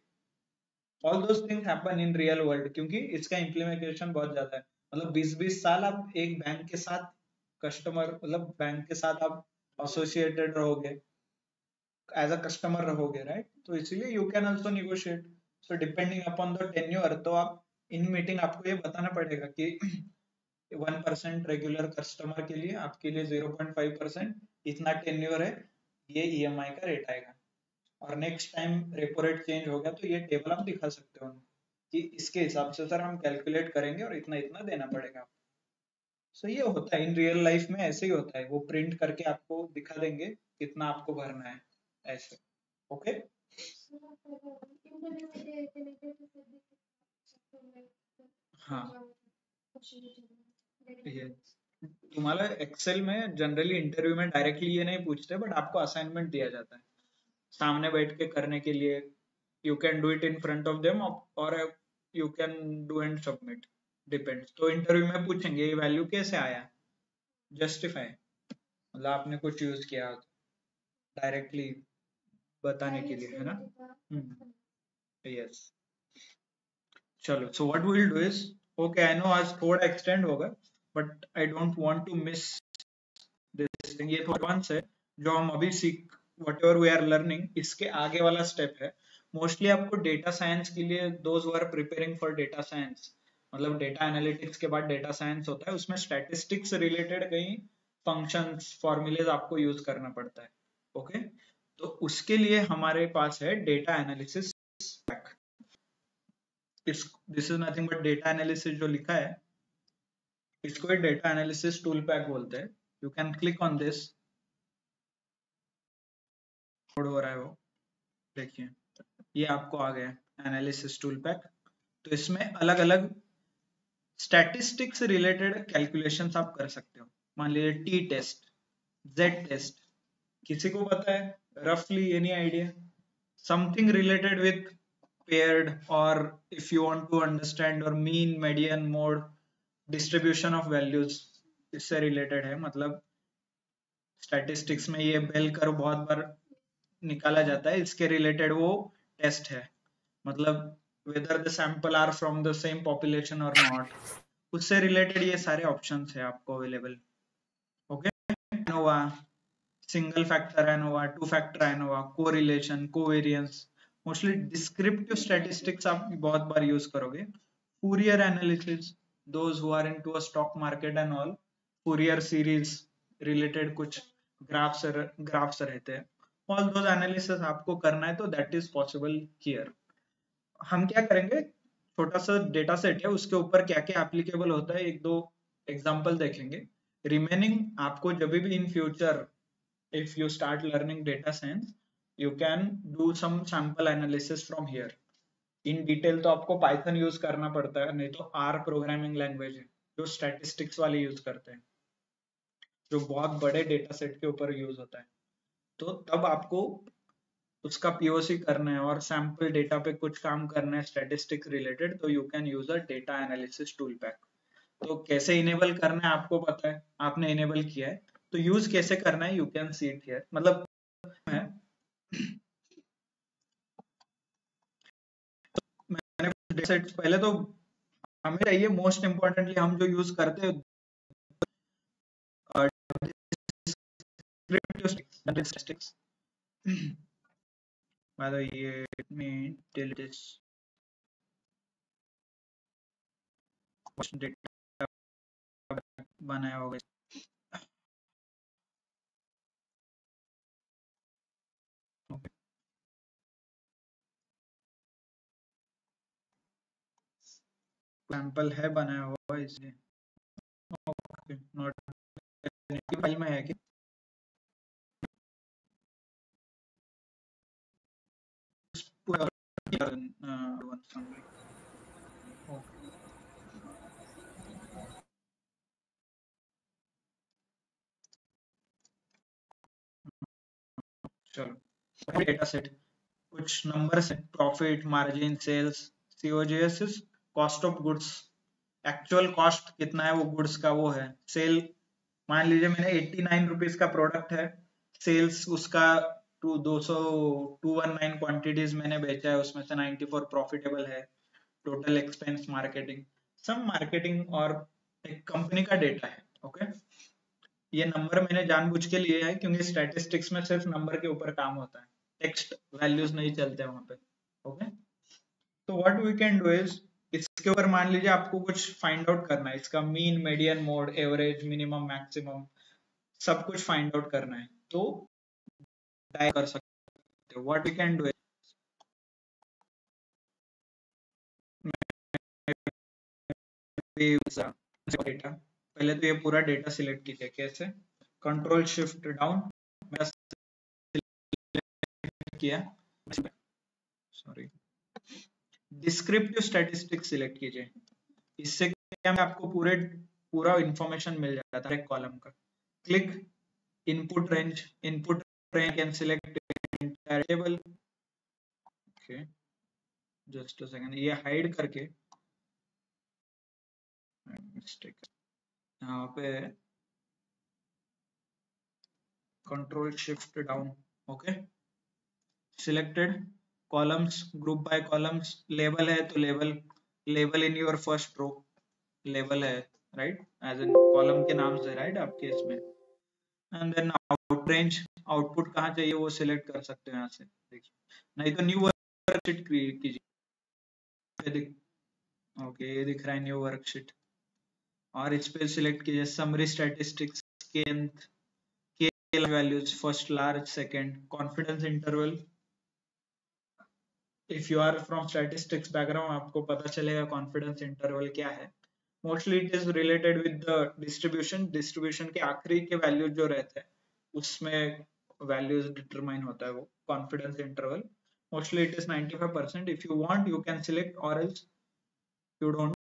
S1: All those things happen in real world, क्योंकि इसका इम्प्लीमेंटेशन बहुत ज्यादा है, मतलब 20-20 साल आप एक बैंक के साथ कस्टमर, मतलब बैंक के साथ आप एसोसिएटेड रहोगे, एज अ कस्टमर रहोगे, राइट। तो इसीलिए you can also negotiate. So depending upon the tenure, तो आप इन मीटिंग आपको ये बताना पड़ेगा कि 1% रेगुलर कस्टमर के लिए, आपके लिए 0.5%, इतना टेन्योर है, ये EMI का रेट आएगा। और next time repo rate change हो गया तो ये टेबल आप दिखा सकते हो कि इसके हिसाब से सर हम कैलकुलेट करेंगे और इतना इतना देना पड़ेगा। सो ये होता है इन रियल लाइफ में, ऐसे ही होता है, वो प्रिंट करके आपको दिखा देंगे कितना आपको भरना है ऐसे। ओके हाँ ये तुम्हारा एक्सेल में जनरली इंटरव्यू में डायरेक्टली ये नहीं पूछते, बट आपको असाइनमेंट दिया जाता है सामने बैठ के करने के लिए। You can do it in front of them और you can do and submit, depends. तो इंटरव्यू में पूछेंगे ये वैल्यू कैसे आया, जस्टिफाई, मतलब आपने कुछ यूज किया डायरेक्टली बताने के लिए, है ना। यस चलो, so what we will do is, okay I know आज थोड़ा एक्सटेंड होगा, but I don't want to miss this thing. ये एडवांस है जो हम अभी सीख, whatever we are learning, इसके आगे वाला स्टेप है। मोस्टली आपको डेटा साइंस के लिए, those who are preparing for data science, मतलब डेटा एनालिटिक्स के बाद डेटा साइंस होता है, उसमें स्टैटिस्टिक्स से रिलेटेड कई फंक्शंस फॉर्मूलेज आपको यूज करना पड़ता है। ओके तो उसके लिए हमारे पास है data analysis pack. This is nothing but data analysis जो लिखा है, इसको डेटा एनालिसिस टूल पैक बोलते हैं। You can click on this, हो रहा है वो, देखिए ये आपको आ गया एनालिसिस टूल पैक। तो इसमें अलग अलग स्टैटिस्टिक्स से रिलेटेड कैलकुलेशंस आप कर सकते हो। मान लीजिए टी टेस्ट, जेड टेस्ट, किसी को पता है रफली any idea, something related with paired, और if you want to understand और mean, median, mode, distribution of values, इससे रिलेटेड है। मतलब स्टैटिस्टिक्स में ये बेल कर्व बहुत बार निकाला जाता है, इसके रिलेटेड वो टेस्ट है। मतलब whether the sample are from the same population or not, उससे रिलेटेड ये सारे ऑप्शंस है आपको available. Okay ANOVA, single factor ANOVA, two factor ANOVA, correlation, covariance, mostly descriptive statistics आप बहुत बार यूज करोगे। Fourier analysis, those who are into a stock market and all, Fourier series related कुछ graphs रहते हैं, all those analysis आपको करना है तो दैट इज पॉसिबल हियर। हम क्या करेंगे, छोटा सा डेटा सेट है, उसके ऊपर क्या क्या एप्लीकेबल होता है एक दो एग्जांपल देखेंगे। रिमेनिंग आपको जब भी in future if you start learning data science, you can do some sample analysis from here. In detail तो आपको पाइथन यूज करना पड़ता है, नहीं तो आर प्रोग्रामिंग लैंग्वेज है जो स्टैटिस्टिक्स वाले यूज करते हैं, जो बहुत बड़े डेटा सेट के ऊपर यूज होता है। तो तब आपको उसका POC करना है और सैंपल डेटा पे कुछ काम करना है स्टैटिस्टिक्स रिलेटेड, तो you can use a data analysis tool pack. तो कैसे इनेबल करना है आपको पता है, आपने इनेबल किया है, तो यूज कैसे करना है you can see it here. मतलब मैंने डेटा सेट्स पहले तो हमें चाहिए, मोस्ट इंपॉर्टेंटली हम जो यूज करते हैं statistics. By the way, let me delete this data बनाया होगा। सैंपल है बनाया हुआ इसलिए, ओके नॉट फाइल में है कि चलो डेटा सेट, कुछ नंबर्स है, profit, margin, sales, COGS, cost of goods, actual cost कितना है वो गुड्स का, वो है सेल। मान लीजिए मैंने 89 रुपीज का प्रोडक्ट है, सेल्स उसका 219 क्वांटिटीज मैंने बेचा है, उसमें से 94 प्रॉफिटेबल है, टोटल एक्सपेंस मार्केटिंग, सब मार्केटिंग और एक कंपनी का डेटा है। ओके ये नंबर मैंने जानबूझ के लिए है क्योंकि स्टैटिस्टिक्स में सिर्फ नंबर के ऊपर काम होता है, टेक्स्ट वैल्यूज नहीं चलते वहां पे। ओके तो what we can do is इसके ऊपर मान लीजिए आपको कुछ फाइंड आउट करना है, इसका mean, median, mode, average, minimum, maximum, सब कुछ फाइंड आउट करना है, तो डायल कर सकते हो। What we can do, data, पहले तो ये पूरा डेटा सिलेक्ट कीजिए। कैसे? कंट्रोल शिफ्ट डाउन, किया, सॉरी, डिस्क्रिप्टिव स्टैटिस्टिक्स सिलेक्ट कीजिए। इससे क्या है, आपको पूरा इंफॉर्मेशन मिल जाता है एक कॉलम का। Click input range can select entire table. Okay, just a second, ये हाइड करके, मिस्टेक यहाँ पे, control shift down, okay, selected columns, group by columns, label है तो label in your first row, label है, राइट, एज इन कॉलम के नाम से, राइट, आपके इसमें। And then out range, output कहाँ चाहिए वो सिलेक्ट कर सकते हो यहाँ से, देखिए, नहीं तो न्यू वर्कशीट क्रिएट कीजिए। ओके, ये दिख रहा है न्यू वर्कशीट, और इस पे सिलेक्ट कीजिए समरी स्टैटिस्टिक्स, के values, first large, second, confidence interval. If you are from statistics background, आपको पता चलेगा कॉन्फिडेंस इंटरवल क्या है। Mostly it is related with the distribution के आखिरी के वैल्यूज जो रहते हैं उसमें वैल्यूज डिटरमाइन होता है वो confidence interval. Mostly it is 95%। If you want you can select, और एल्स यू डोंट।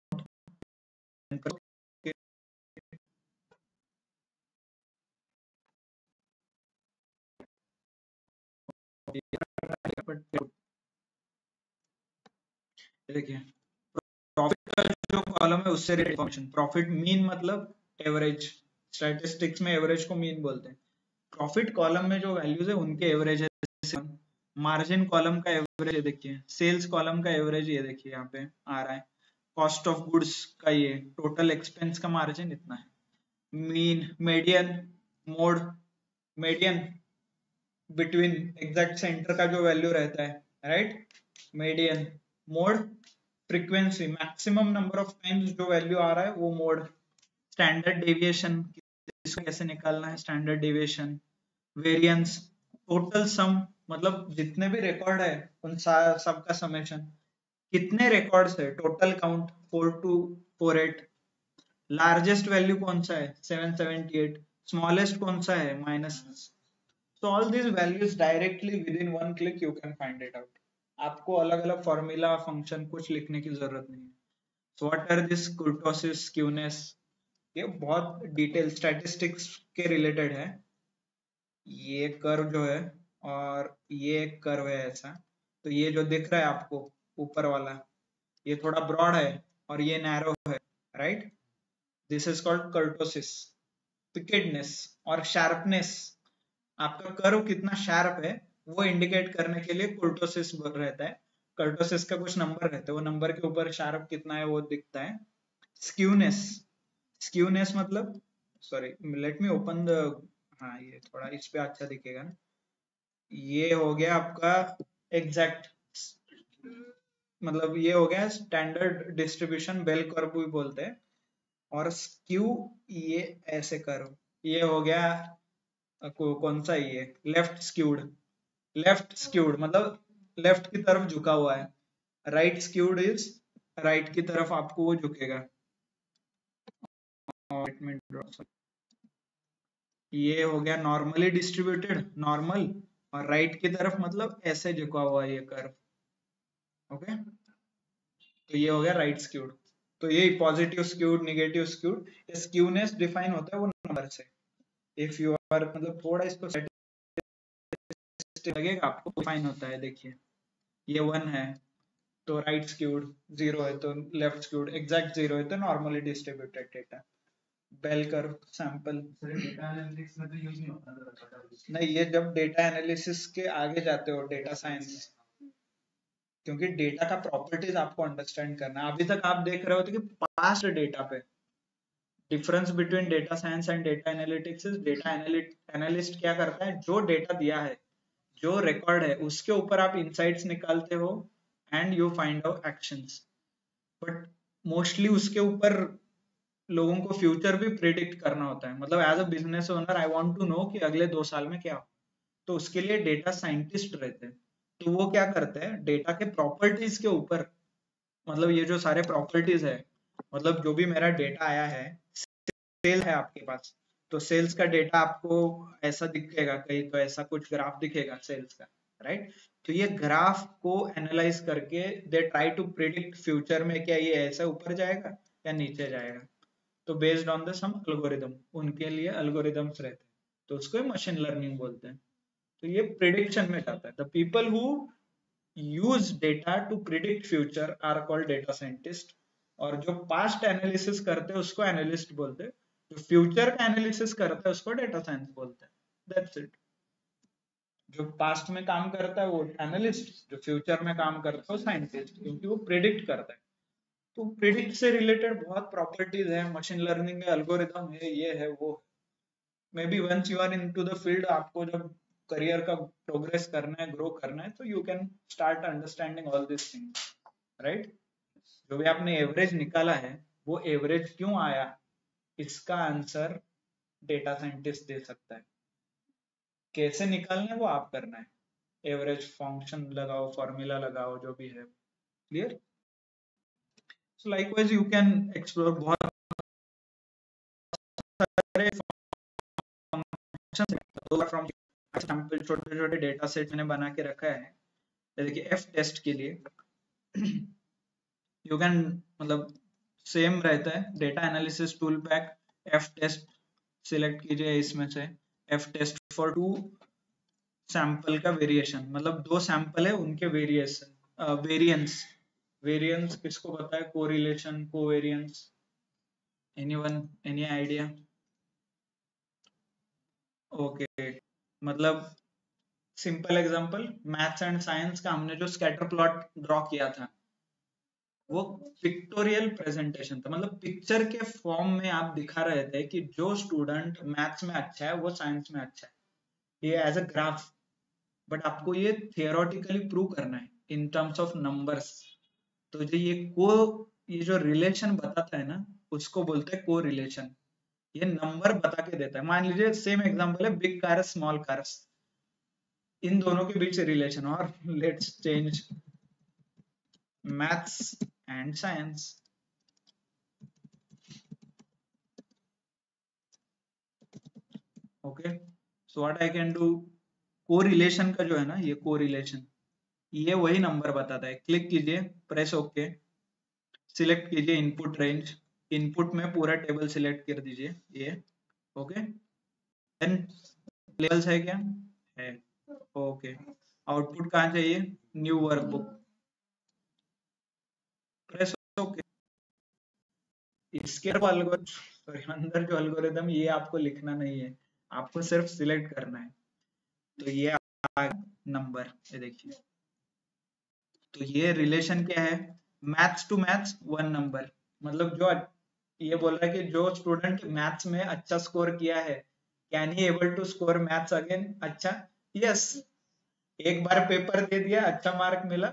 S1: देखिए, प्रॉफिट का जो कॉलम है उससे रिलेटेड इंफॉर्मेशन, प्रॉफिट मीन मतलब एवरेज, स्टैटिस्टिक्स में एवरेज को मीन बोलते हैं। प्रॉफिट कॉलम में जो वैल्यूज है उनके एवरेज है। मार्जिन कॉलम का एवरेज ये देखिए, सेल्स कॉलम का एवरेज ये देखिए यहाँ पे आ रहा है, कॉस्ट ऑफ गुड्स का ये, टोटल एक्सपेंस का मार्जिन इतना है। Mean, median, mode, median between exact centre का जो वैल्यू रहता है, right, median, mode, frequency, maximum number of times जो वैल्यू आ रहा है वो मोड, स्टैंडर्ड डेविएशन, इसको कैसे निकालना है, standard deviation, variance, total sum, मतलब जितने भी रिकॉर्ड है उन सब का समेशन, कितने रिकॉर्ड्स है, टोटल काउंट 4248, लार्जेस्ट वैल्यू कौन सा है 778, स्मॉलेस्ट कौन सा है -। So all these values directly within one click you can find it out. आपको अलग अलग फॉर्मूला, फंक्शन कुछ लिखने की जरूरत नहीं है। So what are this kurtosis, skewness, ये बहुत डिटेल स्टैटिस्टिक्स के रिलेटेड है। ये कर्व जो है और ये एक कर्व है ऐसा, तो ये जो दिख रहा है आपको ऊपर वाला, ये थोड़ा ब्रॉड है और ये नैरो है, right, this is called kurtosis. Peakedness और शार्पनेस, आपका कर्व कितना शार्प है वो इंडिकेट करने के लिए कुर्टोसिस रहता है। कर्टोसिस का कुछ नंबर रहता है, वो नंबर के ऊपर शार्प कितना है वो दिखता है। स्क्यूनेस, स्क्यूनेस मतलब, sorry let me open the, हाँ ये थोड़ा इस पे अच्छा दिखेगा ना, ये हो गया आपका एग्जैक्ट, मतलब ये हो गया स्टैंडर्ड डिस्ट्रीब्यूशन, बेल कर्व भी बोलते हैं। और स्क्यू ये ऐसे कर्व, ये हो गया कौन सा, ये लेफ्ट स्क्यूड, लेफ्ट स्क्यूड मतलब लेफ्ट की तरफ झुका हुआ है, राइट स्क्यूड इज राइट की तरफ आपको वो झुकेगा। ये हो गया नॉर्मली डिस्ट्रीब्यूटेड, नॉर्मल, और राइट की तरफ मतलब ऐसे झुका हुआ है ये कर्व, ओके, तो ये हो गया राइट स्क्यूड। तो ये positive skewed, negative skewed, skewness define होता है वो नंबर से। इफ यू आर, मतलब थोड़ा इसको लगेगा आपको, डिफाइन होता है, देखिए ये 1 है तो राइट स्क्यूड, 0 है तो लेफ्ट स्क्यूड, एग्जैक्ट 0 है तो normally distributed data, bell curve sample.
S3: Data analytics में तो यूज नहीं होता
S1: नहीं, ये जब डेटा एनालिसिस के आगे जाते हो, डेटा साइंस, क्योंकि डेटा का प्रॉपर्टीज आपको अंडरस्टैंड करना है। अभी तक आप देख रहे होते कि पास्ट डेटा पे, difference between data science and data analytics is, data analyst क्या करता है, जो डेटा दिया है, जो रिकॉर्ड है, उसके ऊपर आप इंसाइट्स निकालते हो and you find out actions. But mostly उसके ऊपर लोगों को फ्यूचर भी प्रिडिक्ट करना होता है। मतलब as a business owner I want to know कि अगले 2 साल में क्या हो, तो उसके लिए डेटा साइंटिस्ट रहते हैं। तो वो क्या करते हैं, डेटा के प्रॉपर्टीज के ऊपर, मतलब ये जो सारे प्रॉपर्टीज है, मतलब जो भी मेरा डेटा आया है, सेल है आपके पास, तो सेल्स का डेटा आपको ऐसा दिखेगा, कहीं तो ऐसा कुछ ग्राफ दिखेगा सेल्स का, राइट। तो ये ग्राफ को एनालाइज करके they try to predict future में क्या ये ऐसा ऊपर जाएगा या नीचे जाएगा। तो based on the some algorithm, उनके लिए एल्गोरिदम्स रहते हैं, तो उसको मशीन लर्निंग बोलते हैं। तो ये प्रिडिक्शन में जाता है। The people who use data to predict future are called data scientist, और जो पास्ट एनालिसिस करते हैं उसको एनालिस्ट बोलते हैं, जो फ्यूचर का एनालिसिस करता है उसको डेटा साइंस बोलते हैं। That's it. जो पास्ट में काम करता है वो एनालिस्ट, जो फ्यूचर में काम करता है वो साइंटिस्ट, क्योंकि वो प्रिडिक्ट करता है। तो प्रिडिक्ट से रिलेटेड बहुत प्रॉपर्टीज है, मशीन लर्निंग में एल्गोरिथम है, ये है वो। Maybe once you are into the field, आपको जब करियर का प्रोग्रेस करना है, ग्रो करना है, तो you can start understanding all this things, right. जो भी आपने एवरेज निकाला है, वो एवरेज क्यों आया, इसका आंसर डेटा साइंटिस्ट दे सकता है। कैसे निकालना है वो आप करना है, एवरेज फंक्शन लगाओ, फॉर्मूला लगाओ, जो भी है। Clear. So likewise you can explore बहुत सारे फ्रॉम एग्जांपल, छोटे छोटे डेटा सेट मैंने बना के रखा है। देखिए एफ टेस्ट के लिए यू कैन, मतलब सेम रहता है, data analysis tool pack, F test select कीजिए इसमें से, एफ टेस्ट फॉर 2 सैंपल का वेरिएशन, मतलब 2 सैंपल है उनके वेरिएशन, वेरिएंस, वेरिएंस किसको पता है, correlation, covariance, anyone, any idea? Okay, मतलब simple example, maths and science का हमने जो स्कैटर प्लॉट ड्रॉ किया था, वो पिक्टोरियल प्रेजेंटेशन था, मतलब पिक्चर के फॉर्म में आप दिखा रहे थे कि जो स्टूडेंट मैथ्स में अच्छा है वो साइंस में अच्छा है, ये एज अ ग्राफ। बट आपको ये थियोरेटिकली प्रूव करना है इन टर्म्स ऑफ नंबर्स। तो जो ये जो रिलेशन बताता है ना, उसको बोलते हैं को रिलेशन। ये नंबर बता के देता है। मान लीजिए सेम एग्जांपल है, बिग कार स्मॉल कार्स, इन दोनों के बीच रिलेशन। और let's change maths and science, okay. So what I can do, correlation का जो है ना, ये कोरिलेशन, ये वही नंबर बताता है। क्लिक कीजिए, प्रेस ओके, सिलेक्ट कीजिए इनपुट रेंज, इनपुट में पूरा टेबल सिलेक्ट कर दीजिए ये, ओके। देन लेवल्स है क्या, है, ओके। आउटपुट कहाँ चाहिए, न्यू वर्कबुक, प्रेस ओके। इसके अंदर जो एल्गोरिथम, ये आपको लिखना नहीं है, आपको सिर्फ सिलेक्ट करना है। तो ये नंबर, ये देखिए, तो ये रिलेशन क्या है, मैथ्स टू मैथ्स 1 नंबर। मतलब जो ये बोल रहा है कि जो स्टूडेंट मैथ्स में अच्छा स्कोर किया है, can he able to score maths again अच्छा, यस। एक बार पेपर दे दिया, अच्छा मार्क मिला,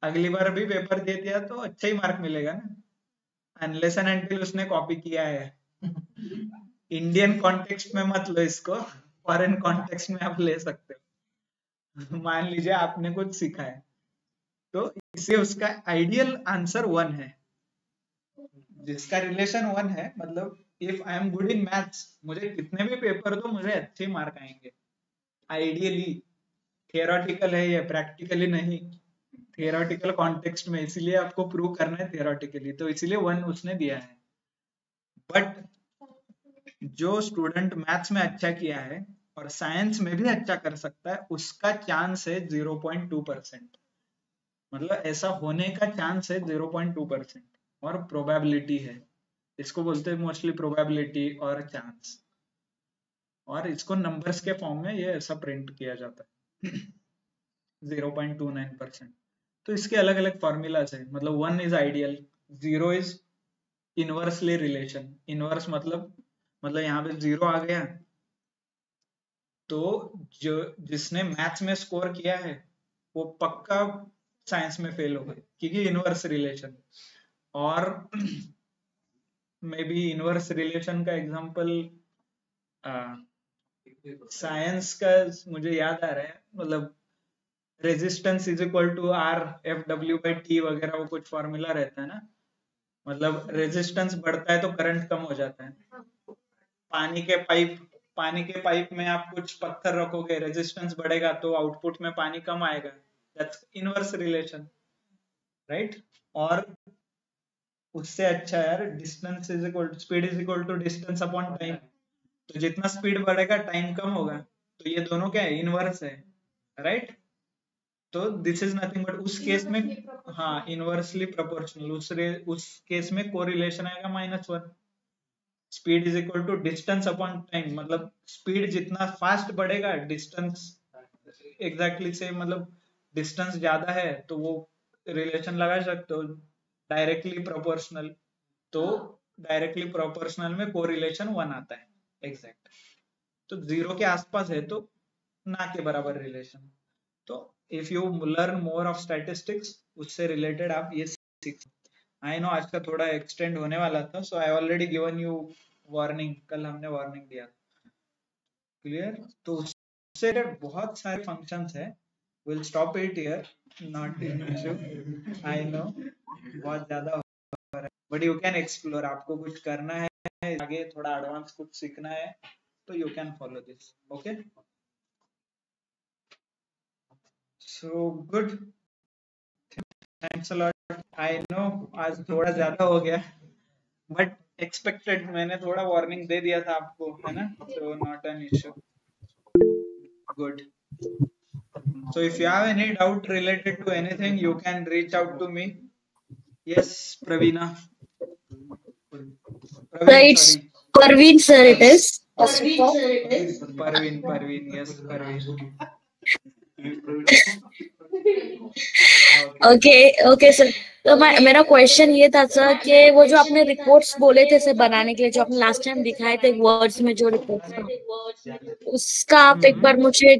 S1: अगली बार भी पेपर दे दिया तो अच्छा ही मार्क मिलेगा ना, अनलेस एंड अनटिल उसने कॉपी किया है। इंडियन कॉन्टेक्स्ट में मत लो इसको, फॉरेन कॉन्टेक्स्ट में आप ले सकते हो। मान लीजिए आपने कुछ सीखा है, तो इससे उसका आइडियल आंसर 1 है, जिसका रिलेशन 1 है। मतलब if I am good in maths, मुझे कितने भी पेपर दो मुझे अच्छे मार्क आएंगे आइडियली। थियोरेटिकल है ये, प्रैक्टिकली नहीं, थियोरेटिकल कॉन्टेक्स्ट में, इसीलिए आपको प्रूव करना है थियोरेटिकली, तो इसीलिए 1 उसने दिया है। बट जो स्टूडेंट मैथ्स में अच्छा किया है और साइंस में भी अच्छा कर सकता है, उसका चांस है 0.2%। मतलब ऐसा होने का चांस है 0.2%, और प्रोबेबिलिटी है, इसको बोलते हैं मोस्टली प्रोबेबिलिटी और चांस। और इसको नंबर्स के फॉर्म में ये ऐसा प्रिंट किया जाता है 0.29%। तो इसके अलग अलग फॉर्मूलाज है। मतलब 1 is ideal, 0 is inversely relation. Inverse मतलब यहाँ पे 0 आ गया तो जो जिसने मैथ्स में स्कोर किया है वो पक्का साइंस में फेल होगा, क्योंकि इनवर्स रिलेशन। और मे बी इनवर्स रिलेशन का एग्जांपल साइंस का मुझे याद आ रहा है, मतलब resistance is equal to R F W by T वगैरह, वो कुछ फॉर्मूला रहता है ना, मतलब रेजिस्टेंस बढ़ता है तो करंट कम हो जाता है। पानी के पाइप में आप कुछ पत्थर रखोगे, रेजिस्टेंस बढ़ेगा तो आउटपुट में पानी कम आएगा, दैट्स इनवर्स रिलेशन, राइट। और उससे अच्छा यार, distance is equal to speed is equal to distance upon time, तो जितना स्पीड बढ़ेगा टाइम कम होगा, तो ये दोनों क्या है, इनवर्स है, राइट। तो दिस इज नथिंग बट उस केस में, हाँ इनवर्सली प्रोपोर्शनल, उस केस में कोरिलेशन आएगा -1। Speed is equal to distance upon time, मतलब स्पीड जितना फास्ट बढ़ेगा डिस्टेंस एग्जैक्टली से, मतलब डिस्टेंस ज्यादा है तो वो रिलेशन लगा सकते हो डायरेक्टली प्रोपोर्शनल, तो डायरेक्टली प्रोपोर्शनल में कोरिलेशन 1 आता है एग्जैक्ट, तो 0 के आसपास है तो ना के बराबर रिलेशन। तो if you learn more of statistics, उससे रिलेटेड आप ये सीख। आई नो आज का थोड़ा एक्सटेंड होने वाला था, so I already given you warning, कल हमने वार्निंग दिया, क्लियर। तो उससे बहुत सारे फंक्शंस है, will stop it here, not in issue, I know बहुत ज्यादा हो रहा है, बट यू कैन एक्सप्लोर, आपको कुछ करना है आगे, थोड़ा एडवांस कुछ सीखना है तो you can follow this, okay. So good, thanks a lot. I know आज थोड़ा ज्यादा हो गया, बट एक्सपेक्टेड, मैंने थोड़ा वार्निंग दे दिया था आपको, है ना, so not an issue, good. So if you have any doubt related to anything, you can reach out to me. Yes, Praveena. Praveen,
S2: It's
S1: sorry.
S2: Parveen sir it is.
S1: Parveen, yes, Parveen.
S2: Okay sir. तो मेरा question ये था sir कि वो जो आपने reports बोले थे सर बनाने के लिए, जो आपने लास्ट टाइम दिखाए थे वर्ड्स में जो रिपोर्ट्स था, उसका आप एक बार मुझे